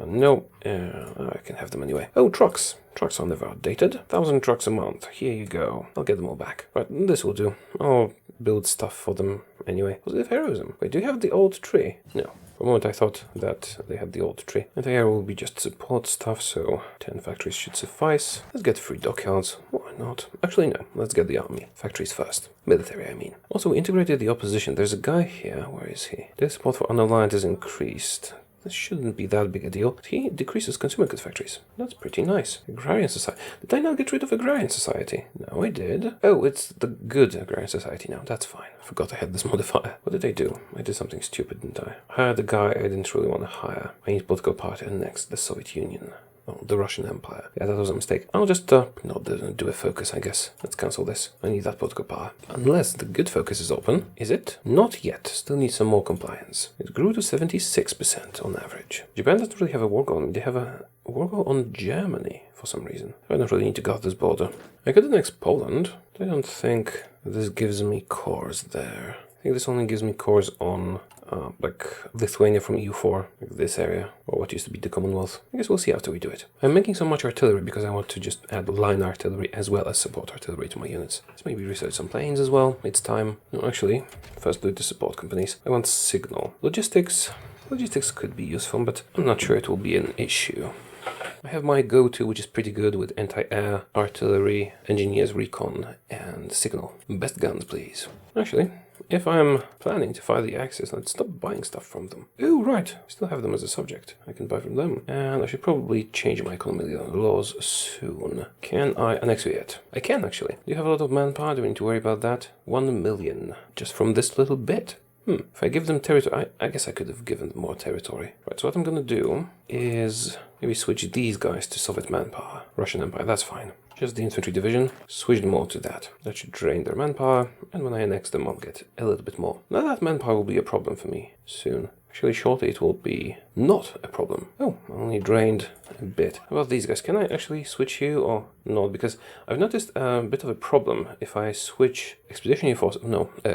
Nope. I can have them anyway. Oh, trucks. Trucks are never outdated. 1,000 trucks a month. Here you go. I'll get them all back. Right, this will do. I'll build stuff for them anyway. Positive heroism. Wait, do you have the old tree? No. For a moment I thought that they had the old tree. Anti-air will be just support stuff, so 10 factories should suffice. Let's get 3 dockyards. Why not? Actually, no. Let's get the army. Factories first. Military, I mean. Also, we integrated the opposition. There's a guy here. Where is he? Their support for unaligned is increased. This shouldn't be that big a deal. He decreases consumer goods factories. That's pretty nice. Agrarian society. Did I not get rid of agrarian society? No, I did. Oh, it's the good agrarian society now. That's fine. I forgot I had this modifier. What did I do? I did something stupid, didn't I? I hired a guy I didn't really want to hire. I need political party and next the Soviet Union. Oh, the Russian Empire. Yeah, that was a mistake. I'll just not do a focus, I guess. Let's cancel this. I need that political power. Unless the good focus is open. Is it? Not yet. Still need some more compliance. It grew to 76% on average. Japan doesn't really have a war goal. I mean, they have a war goal on Germany for some reason. I don't really need to guard this border. I could annex Poland. I don't think this gives me cores there. I think this only gives me cores on like Lithuania from EU4, like this area, or what used to be the Commonwealth. I guess we'll see after we do it. I'm making so much artillery because I want to just add line artillery as well as support artillery to my units. Let's maybe research some planes as well. It's time. No, actually, first do the support companies. I want signal. Logistics could be useful, but I'm not sure it will be an issue. I have my go-to, which is pretty good with anti-air, artillery, engineers recon, and signal. Best guns, please. Actually, if I'm planning to fire the Axis, let's stop buying stuff from them. Oh, right. I still have them as a subject. I can buy from them. And I should probably change my economy laws soon. Can I annex you yet? I can, actually. Do you have a lot of manpower? Do we need to worry about that? 1 million. Just from this little bit. If I give them territory, I guess I could have given them more territory. Right, so what I'm gonna do is maybe switch these guys to Soviet manpower. Russian Empire, that's fine. Just the infantry division, switch them all to that. That should drain their manpower, and when I annex them, I'll get a little bit more. Now that manpower will be a problem for me soon. Actually, shortly it will be not a problem. Oh, I only drained a bit. How about these guys? Can I actually switch you or not? Because I've noticed a bit of a problem. If I switch Expeditionary Force,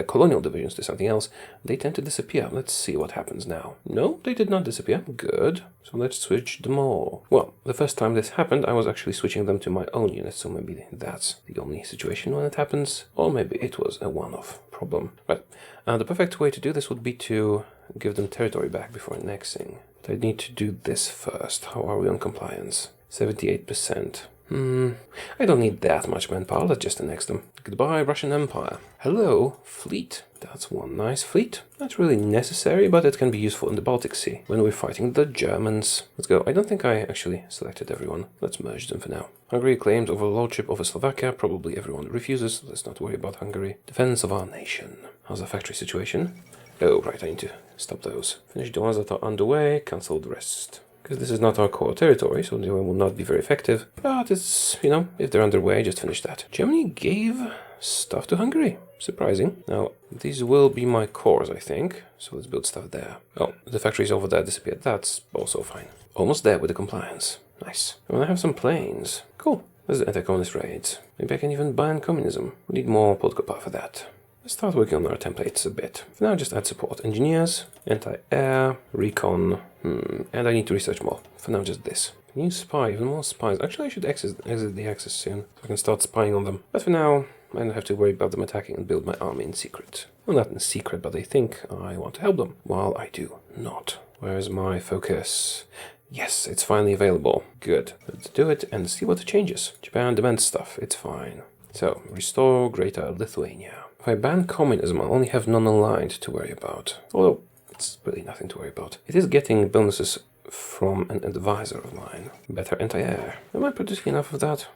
Colonial Divisions to something else, they tend to disappear. Let's see what happens now. No, they did not disappear. Good. So let's switch them all. Well, the first time this happened, I was actually switching them to my own units, so maybe that's the only situation when it happens. Or maybe it was a one-off problem. Right. The perfect way to do this would be to give them territory back before annexing. But I need to do this first. How are we on compliance? 78%. I don't need that much manpower. Let's just annex them. Goodbye, Russian Empire. Hello, fleet. That's one nice fleet. Not really necessary, but it can be useful in the Baltic Sea when we're fighting the Germans. Let's go. I don't think I actually selected everyone. Let's merge them for now. Hungary claims overlordship over Slovakia. Probably everyone refuses. Let's not worry about Hungary. Defense of our nation. How's the factory situation? Oh, right, I need to stop those. Finish the ones that are underway. Cancel the rest. Because this is not our core territory, so they will not be very effective. But it's, if they're underway, just finish that. Germany gave stuff to Hungary. Surprising. Now, these will be my cores, I think. So let's build stuff there. Oh, the factories over there disappeared. That's also fine. Almost there with the compliance. Nice. I want to have some planes. Cool. There's the anti-communist raids. Maybe I can even ban communism. We need more political power for that. Let's start working on our templates a bit. For now, just add support. Engineers, anti-air, recon, and I need to research more. For now, just this. New spy, even more spies. Actually, I should exit the Axis soon, so I can start spying on them. But for now, I don't have to worry about them attacking and build my army in secret. Well, not in secret, but they think I want to help them, while I do not. Where's my focus? Yes, it's finally available. Good. Let's do it and see what changes. Japan demands stuff. It's fine. So, restore Greater Lithuania. If I ban communism, I'll only have non-aligned to worry about. Although, it's really nothing to worry about. It is getting bonuses from an advisor of mine. Better anti-air. Am I producing enough of that?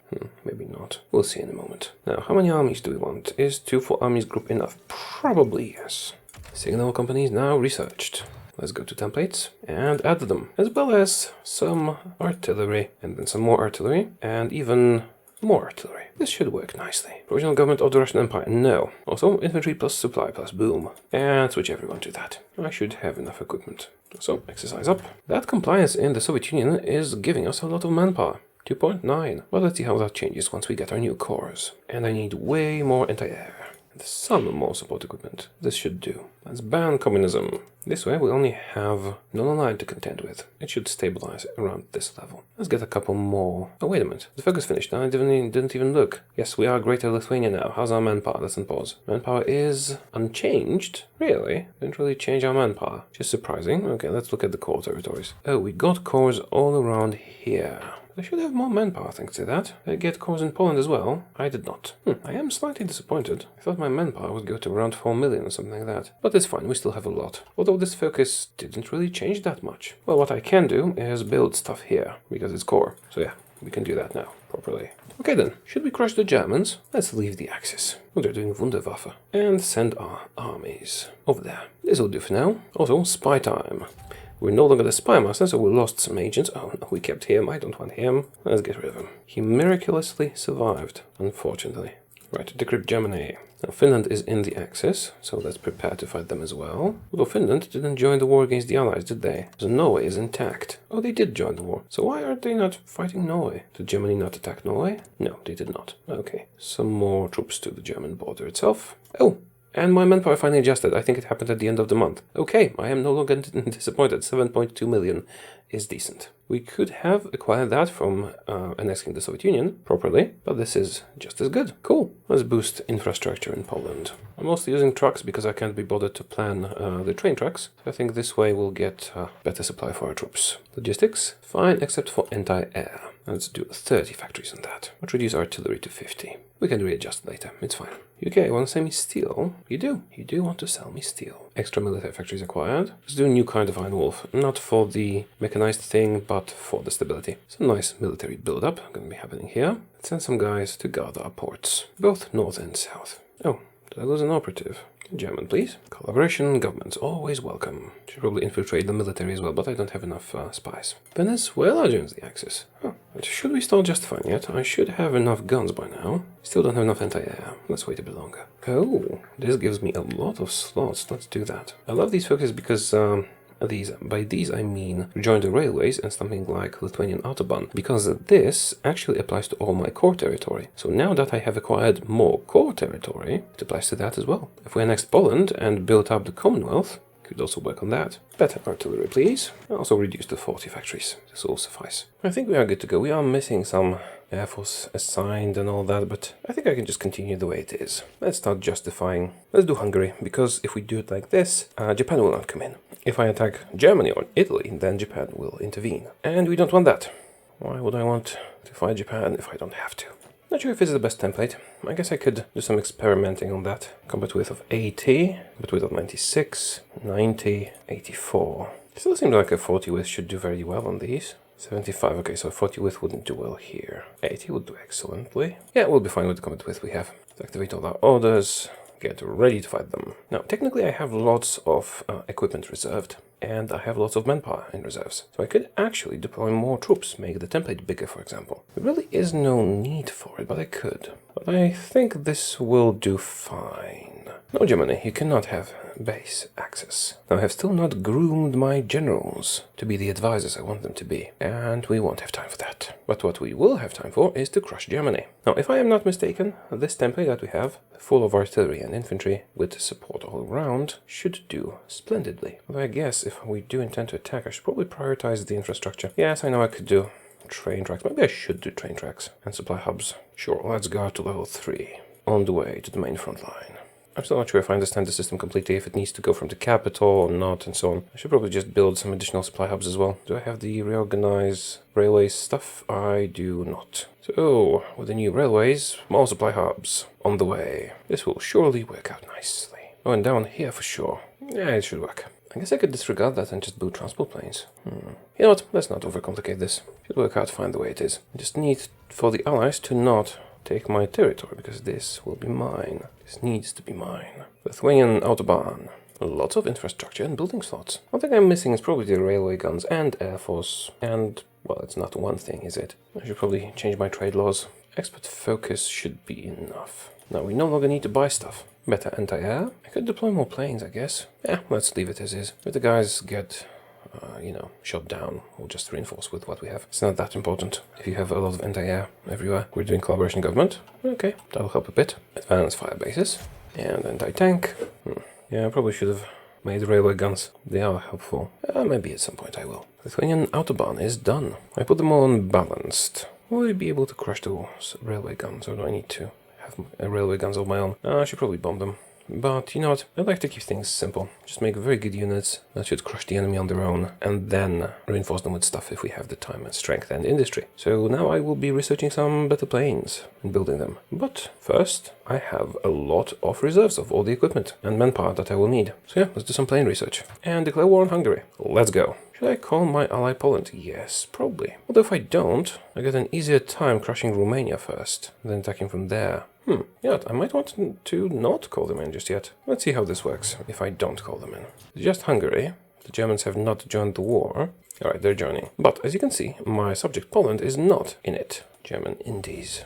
Maybe not. We'll see in a moment. Now, how many armies do we want? Is 2 4 armies group enough? Probably yes. Signal companies now researched. Let's go to templates and add them, as well as some artillery, and then some more artillery, and even more artillery. This should work nicely. Provisional government of the Russian Empire, no. Also, infantry plus supply plus boom. And switch everyone to that. I should have enough equipment. So, exercise up. That compliance in the Soviet Union is giving us a lot of manpower. 2.9. Well, let's see how that changes once we get our new cores. And I need way more anti-air. Some more support equipment. This should do. Let's ban communism. This way we only have non-aligned to contend with. It should stabilize around this level. Let's get a couple more. Oh, wait a minute. The focus finished. I didn't even look. Yes, we are Greater Lithuania now. How's our manpower? Let's unpause. Manpower is unchanged. Really? Didn't really change our manpower. Which is surprising. Okay, let's look at the core territories. Oh, we got cores all around here. I should have more manpower thanks to that. Did I get cores in Poland as well? I did not. I am slightly disappointed. I thought my manpower would go to around 4 million or something like that. But it's fine, we still have a lot. Although this focus didn't really change that much. Well, what I can do is build stuff here, because it's core. So yeah, we can do that now, properly. Okay then, should we crush the Germans? Let's leave the Axis. Well, they're doing Wunderwaffe. And send our armies over there. This'll do for now. Also, spy time. We're no longer the spy master, so we lost some agents. Oh no, we kept him. I don't want him. Let's get rid of him. He miraculously survived, unfortunately. Right, decrypt Germany. Now Finland is in the Axis, so let's prepare to fight them as well. Although Finland didn't join the war against the Allies, did they? So Norway is intact. Oh, they did join the war. So why aren't they not fighting Norway? Did Germany not attack Norway? No, they did not. Okay, some more troops to the German border itself. Oh! And my manpower finally adjusted. I think it happened at the end of the month. Okay, I am no longer disappointed. 7.2 million is decent. We could have acquired that from annexing the Soviet Union properly, but this is just as good. Cool. Let's boost infrastructure in Poland. I'm mostly using trucks because I can't be bothered to plan the train tracks. So I think this way we'll get better supply for our troops. Logistics, fine, except for anti-air. Let's do 30 factories on that. Let's reduce artillery to 50. We can readjust later, it's fine. UK, want to sell me steel? You do. You do want to sell me steel. Extra military factories acquired. Let's do a new kind of Iron Wolf. Not for the mechanized thing, but for the stability. Some nice military build-up going to be happening here. Let's send some guys to guard our ports, both north and south. Oh, did I lose an operative? German, please. Collaboration, governments, always welcome. Should probably infiltrate the military as well, but I don't have enough spies. Venezuela joins the Axis. Oh, but should we start justifying it? I should have enough guns by now. Still don't have enough anti-air. Let's wait a bit longer. Oh, this gives me a lot of slots. Let's do that. I love these focuses because these. By these I mean rejoin the railways and something like Lithuanian Autobahn, because this actually applies to all my core territory. So now that I have acquired more core territory, it applies to that as well. If we annexed Poland and built up the Commonwealth, could also work on that. Better artillery, please. Also reduce the 40 factories. This will suffice. I think we are good to go. We are missing some Air Force assigned and all that, but I think I can just continue the way it is. Let's start justifying. Let's do Hungary, because if we do it like this, Japan will not come in. If I attack Germany or Italy, then Japan will intervene. And we don't want that. Why would I want to fight Japan if I don't have to? Not sure if this is the best template. I guess I could do some experimenting on that. Combat width of 80, combat width of 96, 90, 84. Still seems like a 40 width should do very well on these. 75, okay, so 40 width wouldn't do well here. 80 would do excellently. Yeah, we'll be fine with the combat width we have. Let's activate all our orders, get ready to fight them. Now, technically I have lots of equipment reserved, and I have lots of manpower in reserves. So I could actually deploy more troops, make the template bigger, for example. There really is no need for it, but I could. But I think this will do fine. No, Germany, you cannot have base access. Now, I have still not groomed my generals to be the advisors I want them to be, and we won't have time for that. But what we will have time for is to crush Germany. Now, if I am not mistaken, this template that we have, full of artillery and infantry, with support all around, should do splendidly. Although I guess if we do intend to attack, I should probably prioritize the infrastructure. Yes, I know I could do train tracks. Maybe I should do train tracks and supply hubs. Sure, let's go to level 3, on the way to the main front line. I'm still not sure if I understand the system completely, if it needs to go from the capital or not, and so on. I should probably just build some additional supply hubs as well. Do I have the reorganize railways stuff? I do not. So, with the new railways, more supply hubs on the way. This will surely work out nicely. Oh, and down here for sure. Yeah, it should work. I guess I could disregard that and just build transport planes. You know what? Let's not overcomplicate this. Should work out fine the way it is. I just need for the allies to not take my territory, because this will be mine. This needs to be mine. Lithuanian Autobahn. Lots of infrastructure and building slots. One thing I'm missing is probably the railway guns and Air Force. And, well, it's not one thing, is it? I should probably change my trade laws. Expert focus should be enough. Now, we no longer need to buy stuff. Better anti-air. I could deploy more planes, I guess. Yeah, let's leave it as is. If the guys get shot down, we'll just reinforce with what we have. It's not that important. If you have a lot of anti-air everywhere, we're doing collaboration government. Okay, that'll help a bit. Advanced fire bases. And anti-tank. Yeah, I probably should have made railway guns. They are helpful. Maybe at some point I will. Lithuanian Autobahn is done. I put them all on balanced. Will we be able to crush those railway guns, or do I need to have railway guns of my own? I should probably bomb them. But you know what, I'd like to keep things simple. Just make very good units that should crush the enemy on their own, and then reinforce them with stuff if we have the time and strength and industry. So now I will be researching some better planes and building them. But first, I have a lot of reserves of all the equipment and manpower that I will need. So yeah, let's do some plane research. And declare war on Hungary. Let's go. Should I call my ally Poland? Yes, probably. Although if I don't, I get an easier time crushing Romania first, then attacking from there. Yeah, I might want to not call them in just yet. Let's see how this works if I don't call them in. It's just Hungary. The Germans have not joined the war. Alright, they're joining. But as you can see, my subject Poland is not in it. German Indies.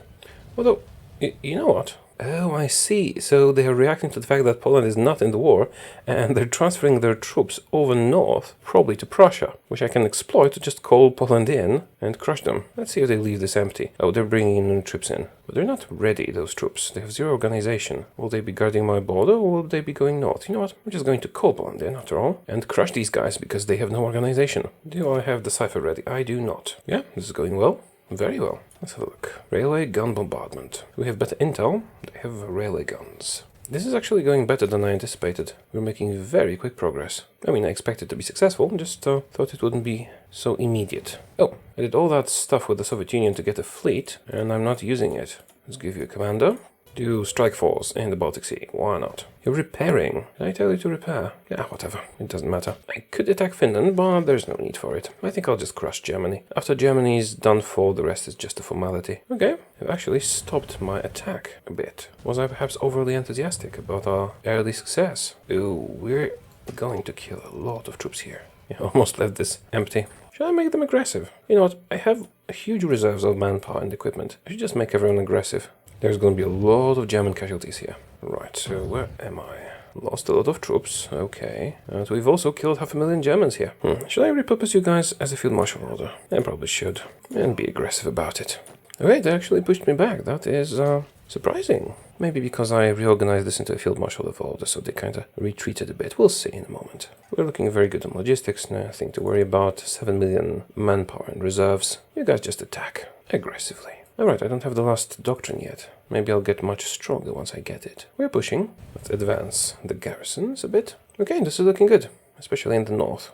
Although, you know what? Oh, I see. So they are reacting to the fact that Poland is not in the war, and they're transferring their troops over north, probably to Prussia, which I can exploit to just call Poland in and crush them. Let's see if they leave this empty. Oh, they're bringing in troops in. But they're not ready, those troops. They have zero organization. Will they be guarding my border, or will they be going north? You know what? I'm just going to call Poland in, after all, and crush these guys because they have no organization. Do I have the cipher ready? I do not. Yeah, this is going well. Very well. Let's have a look. Railway gun bombardment. We have better intel. They have railway guns. This is actually going better than I anticipated. We're making very quick progress. I mean, I expected to be successful, just thought it wouldn't be so immediate. Oh, I did all that stuff with the Soviet Union to get a fleet, and I'm not using it. Let's give you a commander. Do strike force in the Baltic Sea. Why not? You're repairing. Did I tell you to repair? Yeah, whatever. It doesn't matter. I could attack Finland, but there's no need for it. I think I'll just crush Germany. After Germany's done for, the rest is just a formality. Okay, I've actually stopped my attack a bit. Was I perhaps overly enthusiastic about our early success? Ooh, we're going to kill a lot of troops here. I almost left this empty. Should I make them aggressive? You know what? I have huge reserves of manpower and equipment. I should just make everyone aggressive. There's going to be a lot of German casualties here. Right, so where am I? Lost a lot of troops, okay. And we've also killed 500,000 Germans here. Should I repurpose you guys as a field marshal order? I probably should. And be aggressive about it. Okay, they actually pushed me back. That is surprising. Maybe because I reorganized this into a field marshal level order, so they kind of retreated a bit. We'll see in a moment. We're looking very good on logistics, nothing to worry about. 7 million manpower and reserves. You guys just attack aggressively. Alright, I don't have the last doctrine yet. Maybe I'll get much stronger once I get it. We're pushing. Let's advance the garrisons a bit. Okay, this is looking good, especially in the north.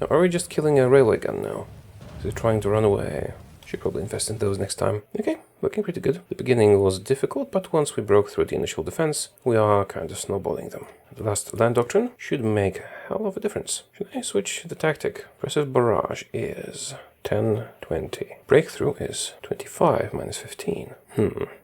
Now, are we just killing a railway gun now? Is it trying to run away? Should probably invest in those next time. Okay, looking pretty good. The beginning was difficult, but once we broke through the initial defense, we are kind of snowballing them. The last land doctrine should make a hell of a difference. Should I switch the tactic? Pressive barrage is 10, 20. Breakthrough is 25 minus 15.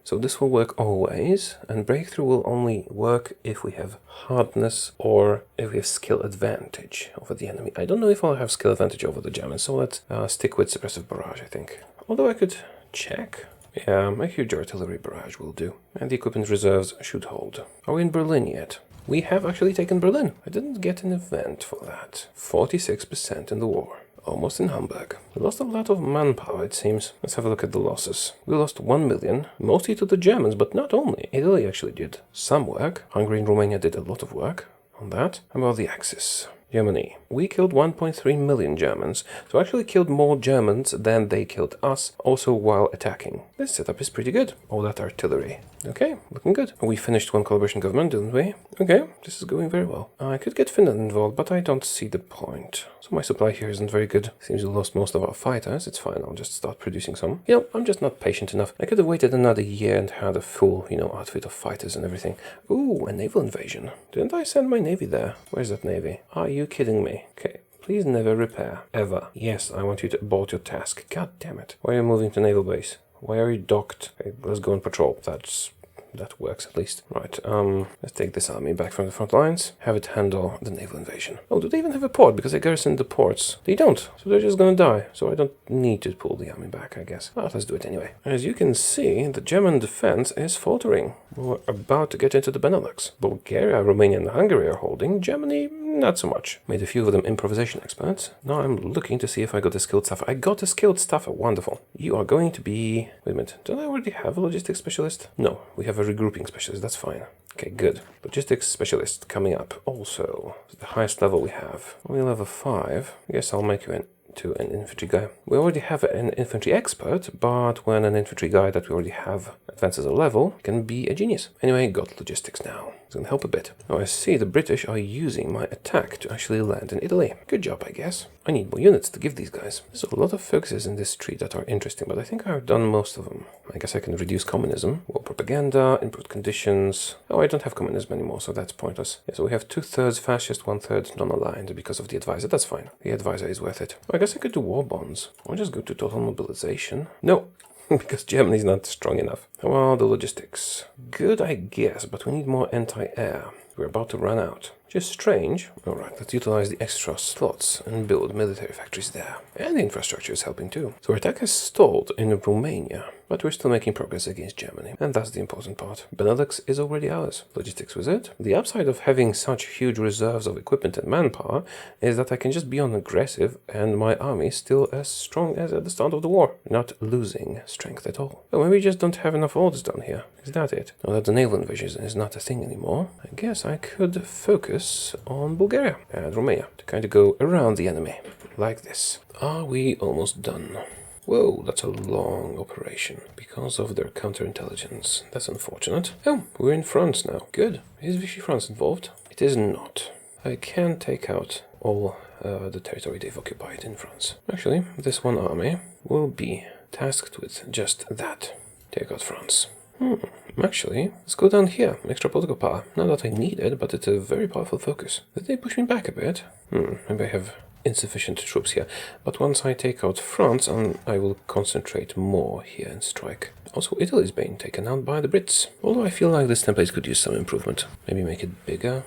So this will work always, and breakthrough will only work if we have hardness or if we have skill advantage over the enemy. I don't know if I'll have skill advantage over the Germans, so let's stick with suppressive barrage, I think. Although I could check. Yeah, a huge artillery barrage will do. And the equipment reserves should hold. Are we in Berlin yet? We have actually taken Berlin. I didn't get an event for that. 46% in the war. Almost in Hamburg. We lost a lot of manpower, it seems. Let's have a look at the losses. We lost 1 million, mostly to the Germans, but not only. Italy actually did some work. Hungary and Romania did a lot of work on that. How about the Axis? Germany. We killed 1.3 million Germans, so actually killed more Germans than they killed us, also while attacking. This setup is pretty good. All that artillery. Okay, looking good. We finished one collaboration government, didn't we? Okay, this is going very well. I could get Finland involved, but I don't see the point. So my supply here isn't very good. Seems we lost most of our fighters. It's fine, I'll just start producing some. You know, I'm just not patient enough. I could have waited another year and had a full, outfit of fighters and everything. Ooh, a naval invasion. Didn't I send my navy there? Where's that navy? Are you kidding me? Okay. Please never repair. Ever. Yes, I want you to abort your task. God damn it. Why are you moving to naval base? Why are you docked? Okay, let's go on patrol. That works at least. Right, let's take this army back from the front lines, have it handle the naval invasion. Oh, do they even have a port? Because they garrisoned the ports. They don't, so they're just gonna die. So I don't need to pull the army back, I guess. Well, let's do it anyway. As you can see, the German defense is faltering. We're about to get into the Benelux. Bulgaria, Romania, and Hungary are holding. Germany, not so much. Made a few of them improvisation experts. Now I'm looking to see if I got a skilled staffer. I got a skilled staffer. Wonderful. You are going to be... Wait a minute. Don't I already have a logistics specialist? No, we have a regrouping specialist. That's fine. Okay, good. Logistics specialist coming up. Also, the highest level we have. Only level 5. I guess I'll make you into an infantry guy. We already have an infantry expert, but when an infantry guy that we already have advances a level, can be a genius. Anyway, got logistics now. It's gonna help a bit. Now I see the British are using my attack to actually land in Italy. Good job, I guess. I need more units to give these guys. There's a lot of focuses in this tree that are interesting, but I think I've done most of them. I guess I can reduce communism, war propaganda, improved conditions. Oh, I don't have communism anymore, so that's pointless. Yeah, so we have 2/3 fascist, 1/3 non-aligned because of the advisor. That's fine. The advisor is worth it. Oh, I guess I could do war bonds. Or just go to total mobilization. No. Because Germany's not strong enough. Well, the logistics. Good, I guess, but we need more anti-air. We're about to run out. Just strange. Alright, let's utilize the extra slots and build military factories there. And the infrastructure is helping too. So our attack has stalled in Romania, but we're still making progress against Germany. And that's the important part. Benelux is already ours. Logistics was it. The upside of having such huge reserves of equipment and manpower is that I can just be on aggressive and my army is still as strong as at the start of the war. Not losing strength at all. So maybe we just don't have enough orders down here. Is that it? Now that the naval invasion is not a thing anymore, I guess I could focus on Bulgaria and Romania to kind of go around the enemy, like this. Are we almost done? Whoa, that's a long operation because of their counterintelligence. That's unfortunate. Oh, we're in France now. Good. Is Vichy France involved? It is not. I can take out all the territory they've occupied in France. Actually, this one army will be tasked with just that. Take out France. Actually, let's go down here. Extra political power. Not that I need it, but it's a very powerful focus. Did they push me back a bit? Maybe I have insufficient troops here. But once I take out France, I will concentrate more here and strike. Also, Italy is being taken out by the Brits. Although I feel like this template could use some improvement. Maybe make it bigger?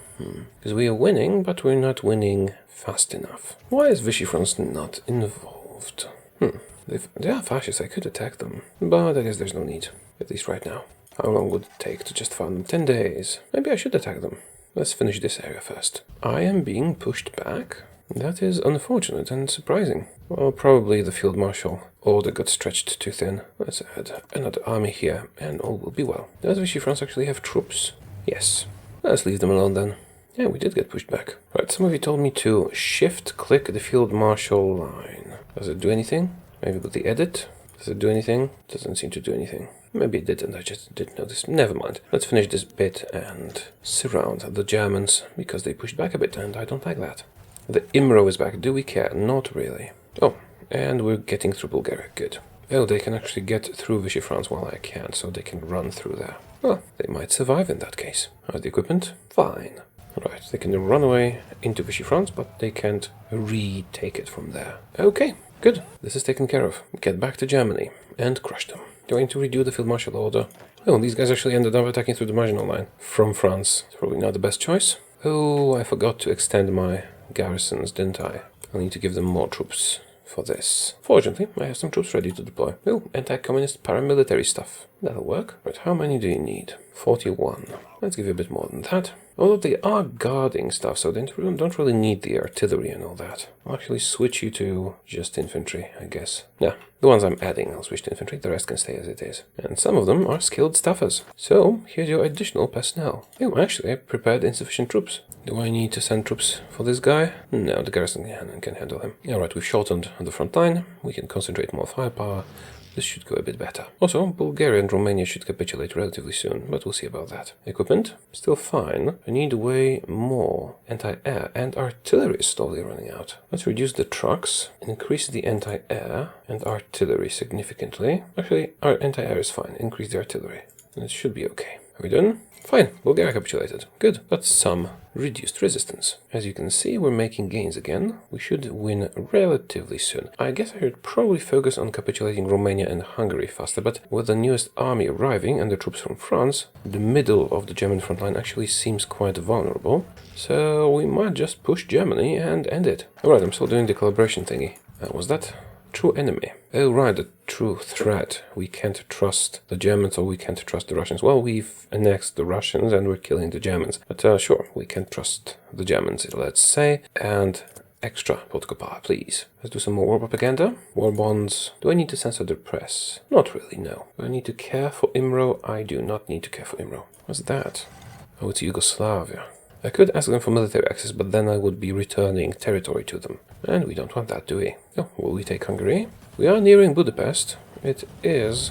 Because we are winning, but we're not winning fast enough. Why is Vichy France not involved? They are fascists, I could attack them. But I guess there's no need. At least right now. How long would it take to just farm them? 10 days. Maybe I should attack them. let's finish this area first. I am being pushed back. That is unfortunate and surprising. Well, probably the field marshal order got stretched too thin. Let's add another army here, and all will be well. Does Vichy France actually have troops? Yes. Let's leave them alone then. Yeah, we did get pushed back. Right, some of you told me to shift-click the field marshal line. Does it do anything? Maybe with the edit? Does it do anything? Doesn't seem to do anything. Maybe it didn't, I just didn't notice. Never mind. Let's finish this bit and surround the Germans, because they pushed back a bit, and I don't like that. The Imro is back. Do we care? Not really. Oh, and we're getting through Bulgaria. Good. Oh, they can actually get through Vichy France while I can't, so they can run through there. Well, they might survive in that case. How's the equipment? Fine. Right, they can run away into Vichy France, but they can't retake it from there. Okay, good. This is taken care of. Get back to Germany and crush them. Do I need to redo the field marshal order? Oh, these guys actually ended up attacking through the marginal line from France. It's probably not the best choice. Oh, I forgot to extend my garrisons, didn't I? I'll need to give them more troops for this. Fortunately, I have some troops ready to deploy. Oh, anti-communist paramilitary stuff. That'll work. Right, how many do you need? 41. Let's give you a bit more than that. Although they are guarding stuff, so they don't really need the artillery and all that. I'll actually switch you to just infantry, I guess. Yeah, the ones I'm adding, I'll switch to infantry. The rest can stay as it is. And some of them are skilled staffers. So, here's your additional personnel. Oh, actually, I prepared insufficient troops. Do I need to send troops for this guy? No, the garrison can handle him. Alright, we've shortened the front line. We can concentrate more firepower. This should go a bit better. Also, Bulgaria and Romania should capitulate relatively soon, but we'll see about that. Equipment? Still fine. I need way more anti-air, and artillery is slowly running out. Let's reduce the trucks, increase the anti-air and artillery significantly. Actually, our anti-air is fine. Increase the artillery, and it should be okay. Are we done? Fine, Bulgaria capitulated. Good, but some reduced resistance. As you can see, we're making gains again. We should win relatively soon. I guess I should probably focus on capitulating Romania and Hungary faster, but with the newest army arriving and the troops from France, the middle of the German front line actually seems quite vulnerable. So we might just push Germany and end it. Alright, I'm still doing the collaboration thingy. Was that true enemy? Oh right, the true threat. We can't trust the Germans, or we can't trust the Russians. Well, we've annexed the Russians and we're killing the Germans. But sure, we can trust the Germans, let's say. And extra political power, please. Let's do some more war propaganda. War bonds. Do I need to censor the press? Not really, no. Do I need to care for Imro? I do not need to care for Imro. What's that? Oh, it's Yugoslavia. I could ask them for military access, but then I would be returning territory to them. And we don't want that, do we? Oh, will we take Hungary? We are nearing Budapest. It is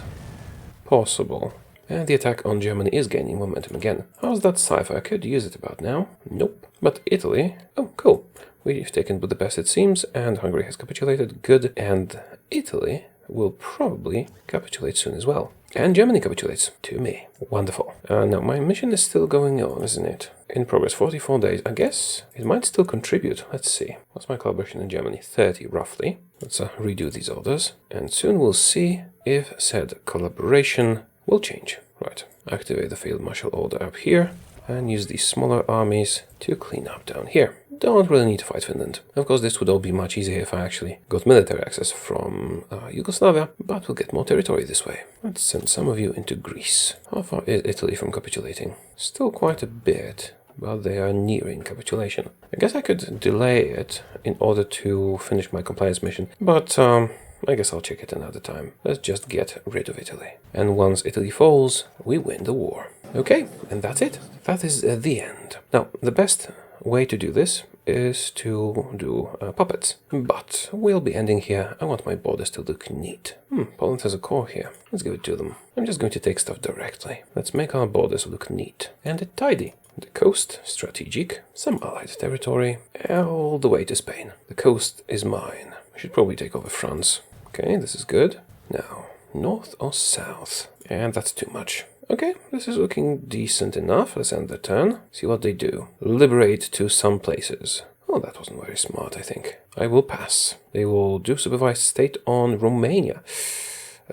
possible. And the attack on Germany is gaining momentum again. How's that sci-fi? I could use it about now. Nope. But Italy... Oh, cool. We've taken Budapest, it seems, and Hungary has capitulated. Good. And Italy will probably capitulate soon as well. And Germany capitulates to me. Wonderful. Now, my mission is still going on, isn't it? In progress, 44 days. I guess it might still contribute. Let's see. What's my collaboration in Germany? 30, roughly. Let's redo these orders. And soon we'll see if said collaboration will change. Right. Activate the field marshal order up here. And use these smaller armies to clean up down here. Don't really need to fight Finland. Of course, this would all be much easier if I actually got military access from Yugoslavia, but we'll get more territory this way. Let's send some of you into Greece. How far is Italy from capitulating? Still quite a bit, but they are nearing capitulation. I guess I could delay it in order to finish my compliance mission, but I guess I'll check it another time. Let's just get rid of Italy. And once Italy falls, we win the war. Okay, and that's it. That is the end. Now, the best way to do this is to do puppets. But we'll be ending here. I want my borders to look neat. Poland has a core here. Let's give it to them. I'm just going to take stuff directly. Let's make our borders look neat and tidy. The coast, strategic. Some allied territory, all the way to Spain. The coast is mine. I should probably take over France. Okay, this is good. Now, north or south? And that's too much. Okay, this is looking decent enough. Let's end the turn. See what they do. Liberate to some places. Oh, that wasn't very smart, I think. I will pass. They will do supervised state on Romania.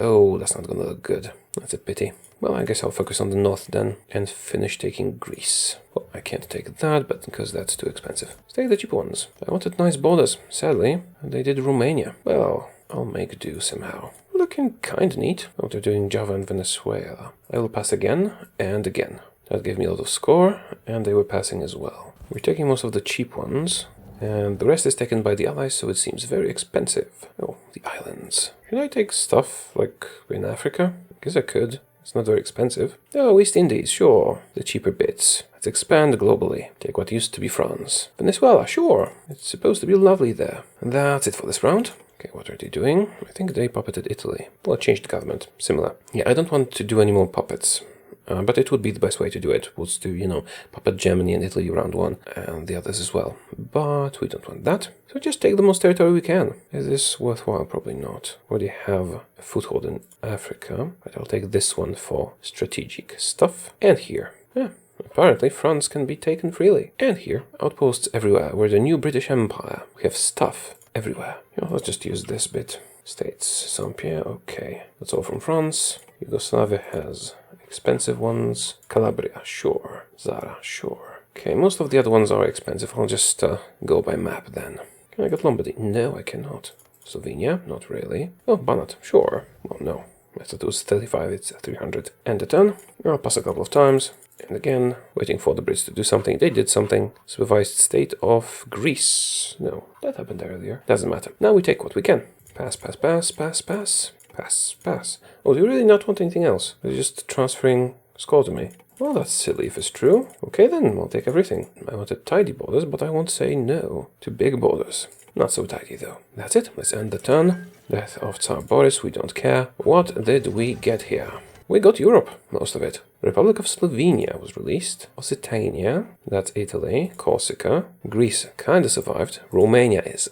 Oh, that's not gonna look good. That's a pity. Well, I guess I'll focus on the north then and finish taking Greece. Well, I can't take that, but because that's too expensive. Stay the cheap ones. I wanted nice borders. Sadly, they did Romania. Well, I'll make do somehow. Looking kinda neat. Oh, they're doing Java and Venezuela. I will pass again and again. That gave me a lot of score, and they were passing as well. We're taking most of the cheap ones, and the rest is taken by the Allies, so it seems very expensive. Oh, the islands. Can I take stuff, like, in Africa? I guess I could. It's not very expensive. Oh, East Indies, sure. The cheaper bits. Let's expand globally. Take what used to be France. Venezuela, sure. It's supposed to be lovely there. And that's it for this round. Okay, what are they doing? I think they puppeted Italy. Well, changed the government. Similar. Yeah, I don't want to do any more puppets. But it would be the best way to do it, was to, you know, puppet Germany and Italy round one, and the others as well. But we don't want that. So just take the most territory we can. Is this worthwhile? Probably not. Already have a foothold in Africa, but I'll take this one for strategic stuff. And here. Yeah, apparently France can be taken freely. And here, outposts everywhere. We're the new British Empire. We have stuff everywhere. You know, let's just use this bit. States, Saint-Pierre, okay. That's all from France. Yugoslavia has expensive ones. Calabria, sure. Zara, sure. Okay, most of the other ones are expensive. I'll just go by map then. Can I get Lombardy? No, I cannot. Slovenia? Not really. Oh, Banat, sure. Well, no. I thought it was 35, it's 300. And a ton. I'll pass a couple of times. And again, waiting for the Brits to do something. They did something. Supervised state of Greece. No, that happened earlier. Doesn't matter. Now we take what we can. Pass, pass, pass, pass, pass. Pass, pass. Oh, do you really not want anything else? They're just transferring score to me. Well, that's silly if it's true. Okay then, I'll take everything. I wanted tidy borders, but I won't say no to big borders. Not so tidy though. That's it. Let's end the turn. Death of Tsar Boris, we don't care. What did we get here? We got Europe, most of it. Republic of Slovenia was released. Occitania, that's Italy. Corsica. Greece kinda survived. Romania is,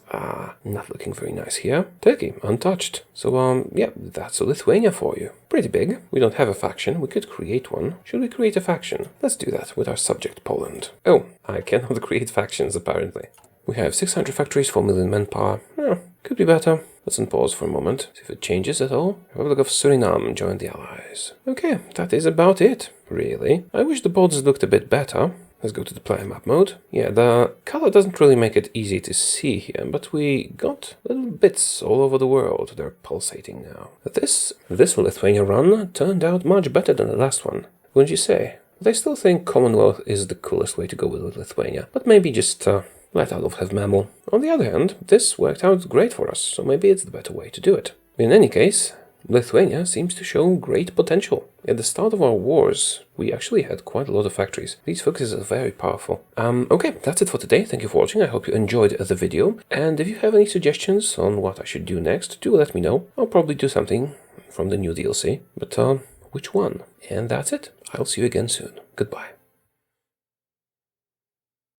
not looking very nice here. Turkey, untouched. So, yeah, that's a Lithuania for you. Pretty big. We don't have a faction. We could create one. Should we create a faction? Let's do that with our subject Poland. Oh, I cannot create factions apparently. We have 600 factories, 4 million manpower. Could be better. Let's unpause for a moment, see if it changes at all. Republic of Suriname joined the Allies. Okay, that is about it, really. I wish the borders looked a bit better. Let's go to the player map mode. Yeah, the color doesn't really make it easy to see here, but we got little bits all over the world. They're pulsating now. This Lithuania run turned out much better than the last one, wouldn't you say? But I still think Commonwealth is the coolest way to go with Lithuania, but maybe just let Adolf have Mammal. On the other hand, this worked out great for us, so maybe it's the better way to do it. In any case, Lithuania seems to show great potential. At the start of our wars, we actually had quite a lot of factories. These focuses are very powerful. Okay, that's it for today. Thank you for watching. I hope you enjoyed the video. And if you have any suggestions on what I should do next, do let me know. I'll probably do something from the new DLC, but which one? And that's it. I'll see you again soon. Goodbye.